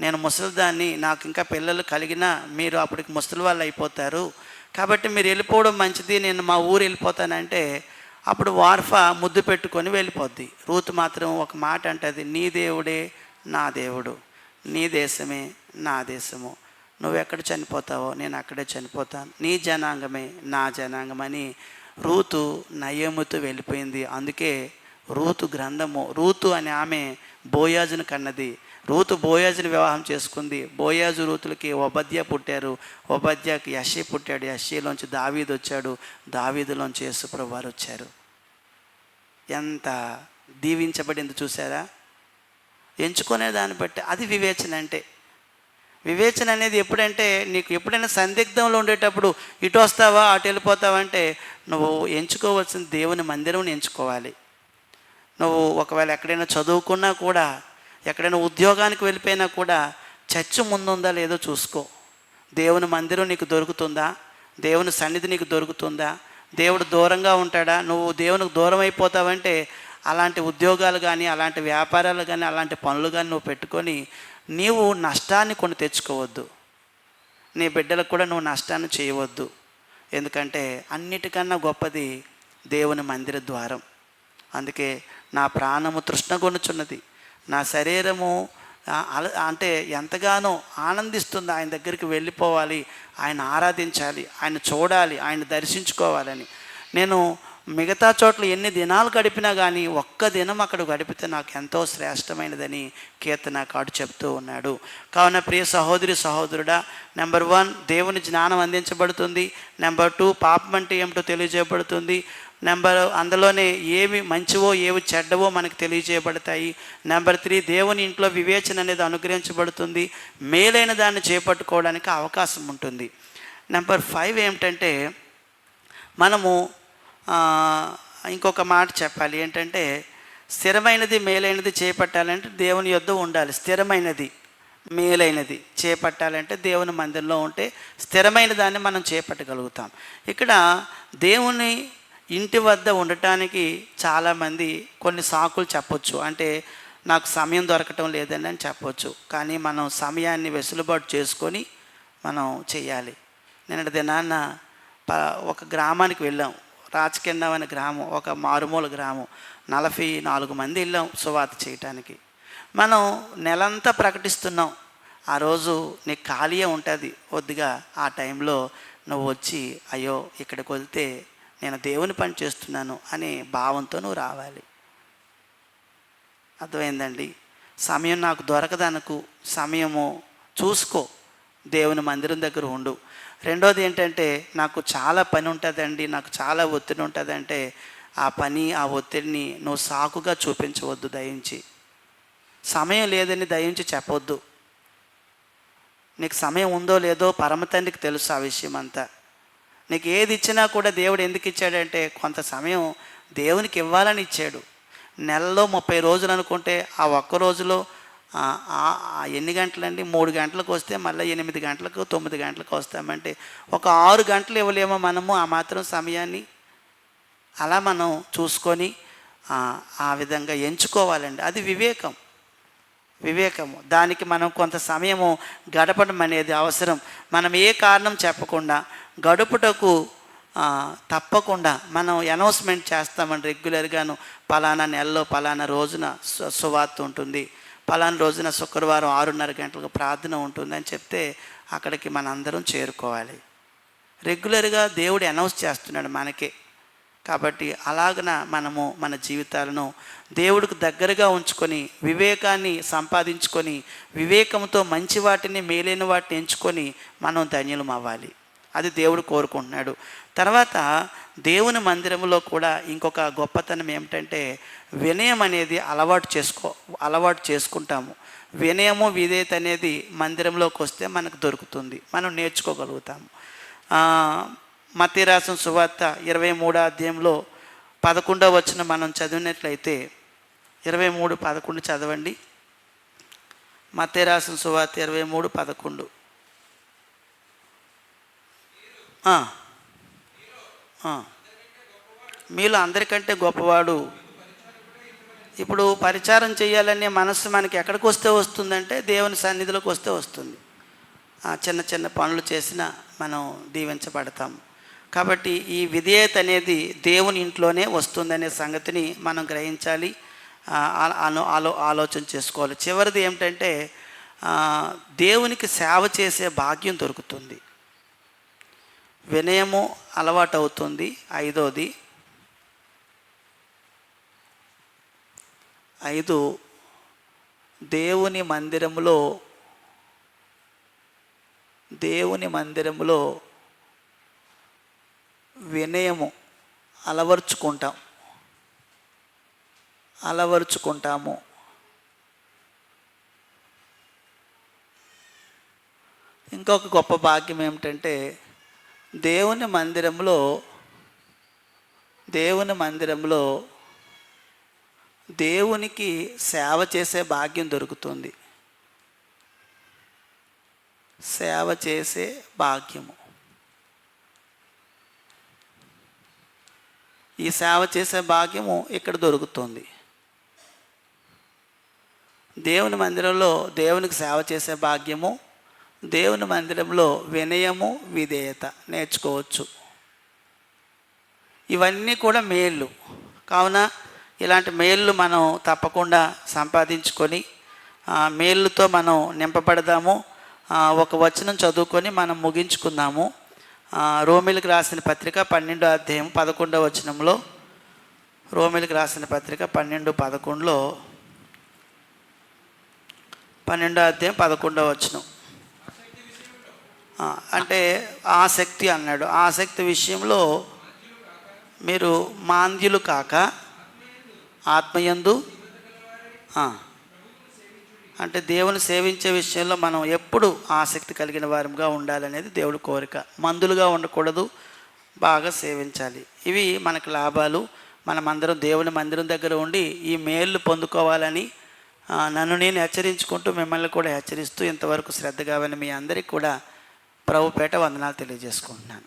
నేను ముసలిదాన్ని, నాకు ఇంకా పిల్లలు కలిగినా మీరు అప్పటికి ముసలి వాళ్ళు అయిపోతారు, కాబట్టి మీరు వెళ్ళిపోవడం మంచిది, నేను మా ఊరు వెళ్ళిపోతానంటే అప్పుడు వార్ఫా ముద్దు పెట్టుకొని వెళ్ళిపోద్ది. రూత్ మాత్రం ఒక మాట అంటది, నీ దేవుడే నా దేవుడు, నీ దేశమే నా దేశము, నువ్వెక్కడ చనిపోతావో నేను అక్కడే చనిపోతాను, నీ జనాంగమే నా జనాంగం అని రూతు నయోమితో వెళ్ళిపోయింది. అందుకే రూతు గ్రంథము, రూతు అనే ఆమె బోయాజును కన్నది. రూతు బోయాజుని వివాహం చేసుకుంది. బోయాజు రూతులకి ఒబద్య పుట్టారు, ఒబద్యకి యెషీ పుట్టాడు, యెషీలోంచి దావీదు వచ్చాడు, దావీదులోంచి యేసుప్రభువు వారు వచ్చారు. ఎంత దీవించబడింది చూసారా? ఎంచుకునే దాన్ని బట్టి అది వివేచన. అంటే వివేచన అనేది ఎప్పుడంటే, నీకు ఎప్పుడైనా సందిగ్ధంలో ఉండేటప్పుడు ఇటు వస్తావా అటు వెళ్ళిపోతావా అంటే నువ్వు ఎంచుకోవాల్సిన దేవుని మందిరం ఎంచుకోవాలి. నువ్వు ఒకవేళ ఎక్కడైనా చదువుకున్నా కూడా, ఎక్కడైనా ఉద్యోగానికి వెళ్ళిపోయినా కూడా చర్చ్ ముందుందా లేదో చూసుకో. దేవుని మందిరం నీకు దొరుకుతుందా, దేవుని సన్నిధి నీకు దొరుకుతుందా, దేవుడు దూరంగా ఉంటాడా, నువ్వు దేవునికి దూరం అయిపోతావంటే అలాంటి ఉద్యోగాలు కానీ అలాంటి వ్యాపారాలు కానీ అలాంటి పనులు కానీ నువ్వు పెట్టుకొని నీవు నష్టాన్ని కొని తెచ్చుకోవద్దు. నీ బిడ్డలకు కూడా నువ్వు నష్టాన్ని చేయవద్దు. ఎందుకంటే అన్నిటికన్నా గొప్పది దేవుని మందిర ద్వారం. అందుకే నా ప్రాణము తృష్ణగొనుచున్నది, నా శరీరము అంటే ఎంతగానో ఆనందిస్తుంది, ఆయన దగ్గరికి వెళ్ళిపోవాలి, ఆయన ఆరాధించాలి, ఆయన చూడాలి, ఆయన దర్శించుకోవాలని. నేను మిగతా చోట్ల ఎన్ని దినాలు గడిపినా కానీ ఒక్క దినం అక్కడ గడిపితే నాకు ఎంతో శ్రేష్టమైనదని కీర్తనకారుడు చెప్తూ ఉన్నాడు. కావున ప్రియ సహోదరి సహోదరుడా, నెంబర్ 1 దేవుని జ్ఞానం అందించబడుతుంది. నెంబర్ 2 పాపం అంటే ఏమిటో తెలియజేయబడుతుంది. అందులోనే ఏవి మంచివో ఏవి చెడ్డవో మనకు తెలియజేయబడతాయి. నెంబర్ 3 దేవుని ఇంట్లో వివేచన అనేది అనుగ్రహించబడుతుంది. మేలైన దాన్ని చేపట్టుకోవడానికి అవకాశం ఉంటుంది. నెంబర్ 5 ఏమిటంటే మనము ఇంకొక మాట చెప్పాలి. ఏంటంటే స్థిరమైనది మేలైనది చేపట్టాలంటే దేవుని యొద్ద ఉండాలి. స్థిరమైనది మేలైనది చేపట్టాలంటే దేవుని మందిరంలో ఉంటే స్థిరమైన దాన్ని మనం చేపట్టగలుగుతాం. ఇక్కడ దేవుని ఇంటి వద్ద ఉండటానికి చాలామంది కొన్ని సాకులు చెప్పొచ్చు. అంటే నాకు సమయం దొరకటం లేదని అని చెప్పొచ్చు. కానీ మనం సమయాన్ని వెసులుబాటు చేసుకొని మనం చేయాలి. నిన్నటి దినాన్న ఒక గ్రామానికి వెళ్ళాం. రాచకొండ అనే గ్రామం, ఒక మారుమూల గ్రామం. 44 మంది వెళ్ళాం సువార్త చేయటానికి. మనం నెలంతా ప్రకటిస్తున్నాం. ఆ రోజు నీకు ఖాళీయే ఉంటుంది కొద్దిగా. ఆ టైంలో నువ్వు వచ్చి అయ్యో ఇక్కడికి వెళ్తే నేను దేవుని పని చేస్తున్నాను అనే భావంతో నువ్వు రావాలి. అర్థమైందండి? సమయం నాకు దొరకదనుకు, సమయము చూసుకో, దేవుని మందిరం దగ్గర ఉండు. రెండోది ఏంటంటే నాకు చాలా పని ఉంటుందండి, నాకు చాలా ఒత్తిడి ఉంటుందంటే ఆ పని ఆ ఒత్తిడిని నువ్వు సాకుగా చూపించవద్దు. దయించి సమయం లేదని దయించి చెప్పొద్దు. నీకు సమయం ఉందో లేదో పరమ తండ్రికి తెలుసు ఆ విషయం అంతా. నీకు ఏది ఇచ్చినా కూడా దేవుడు ఎందుకు ఇచ్చాడంటే కొంత సమయం దేవునికి ఇవ్వాలని ఇచ్చాడు. నెలలో 30 రోజులు అనుకుంటే ఆ ఒక్క రోజులో ఎన్ని గంటలండి? 3 గంటలకు వస్తే మళ్ళీ 8 గంటలకు 9 గంటలకు వస్తామంటే ఒక 6 గంటలు ఇవ్వలేమో మనము ఆ మాత్రం సమయాన్ని? అలా మనం చూసుకొని ఆ విధంగా ఎంచుకోవాలండి. అది వివేకము. దానికి మనం కొంత సమయము గడపడం అనేది అవసరం. మనం ఏ కారణం చెప్పకుండా గడుపుటకు తప్పకుండా మనం అనౌన్స్మెంట్ చేస్తామని రెగ్యులర్గాను. పలానా నెలలో పలానా రోజున సువార్త ఉంటుంది, పలానా రోజున శుక్రవారం 6:30 గంటలకు ప్రార్థన ఉంటుందని చెప్తే అక్కడికి మనందరం చేరుకోవాలి. రెగ్యులర్గా దేవుడు అనౌన్స్ చేస్తున్నాడు మనకే. కాబట్టి అలాగన మనము మన జీవితాలను దేవుడికి దగ్గరగా ఉంచుకొని వివేకాన్ని సంపాదించుకొని వివేకంతో మంచి వాటిని మేలైన వాటిని ఎంచుకొని మనం ధన్యులం అవ్వాలి. అది దేవుడు కోరుకుంటున్నాడు. తర్వాత దేవుని మందిరంలో కూడా ఇంకొక గొప్పతనం ఏమిటంటే వినయం అనేది అలవాటు చేసుకుంటాము. వినయము విధేయత అనేది మందిరంలోకి వస్తే మనకు దొరుకుతుంది, మనం నేర్చుకోగలుగుతాము. మత్తయి రాసిన సువార్త 23వ అధ్యాయంలో 11వ వచనం మనం చదివినట్లయితే 23:11 చదవండి. మత్తయి రాసిన సువార్త 23:11. మీలో అందరికంటే గొప్పవాడు. ఇప్పుడు పరిచారం చేయాలనే మనస్సు మనకి ఎక్కడికి వస్తే వస్తుందంటే దేవుని సన్నిధిలోకి వస్తే వస్తుంది. చిన్న చిన్న పనులు చేసినా మనం దీవించబడతాం. కాబట్టి ఈ విధేయత అనేది దేవుని ఇంట్లోనే వస్తుందనే సంగతిని మనం గ్రహించాలి, ఆలోచన చేసుకోవాలి. చివరిది ఏమిటంటే దేవునికి సేవ చేసే భాగ్యం దొరుకుతుంది. వినయము అలవాటు అవుతుంది. 5 దేవుని మందిరములో వినయము అలవర్చుకుంటాము. ఇంకొక గొప్ప భాగ్యం ఏమిటంటే దేవుని మందిరంలో దేవునికి సేవ చేసే భాగ్యం దొరుకుతుంది. సేవ చేసే భాగ్యము. ఈ సేవ చేసే భాగ్యము ఇక్కడ దొరుకుతుంది. దేవుని మందిరంలో దేవునికి సేవ చేసే భాగ్యము, దేవుని మందిరంలో వినయము విధేయత నేర్చుకోవచ్చు. ఇవన్నీ కూడా మేళ్ళు. కావున ఇలాంటి మేళ్ళు మనం తప్పకుండా సంపాదించుకొని మేళ్ళతో మనం నింపబడదాము. ఒక వచనం చదువుకొని మనం ముగించుకుందాము. రోమీలకు రాసిన పత్రిక 12వ అధ్యాయం 11వ వచనంలో రోమిలకు రాసిన పత్రిక 12:11లో 12:11 అంటే ఆసక్తి అన్నాడు. ఆసక్తి విషయంలో మీరు మాంద్యులు కాక ఆత్మయందు అంటే దేవుని సేవించే విషయంలో మనం ఎప్పుడు ఆసక్తి కలిగిన వారంగా ఉండాలనేది దేవుడి కోరిక. మందులుగా ఉండకూడదు, బాగా సేవించాలి. ఇవి మనకు లాభాలు. మనమందరం దేవుని మందిరం దగ్గర ఉండి ఈ మేళ్ళు పొందుకోవాలని నన్ను నేను హెచ్చరించుకుంటూ మిమ్మల్ని కూడా హెచ్చరిస్తూ ఇంతవరకు శ్రద్ధగా విన్న మీ అందరికీ కూడా ప్రభుపేట వందనాలు తెలియజేసుకుంటున్నాను.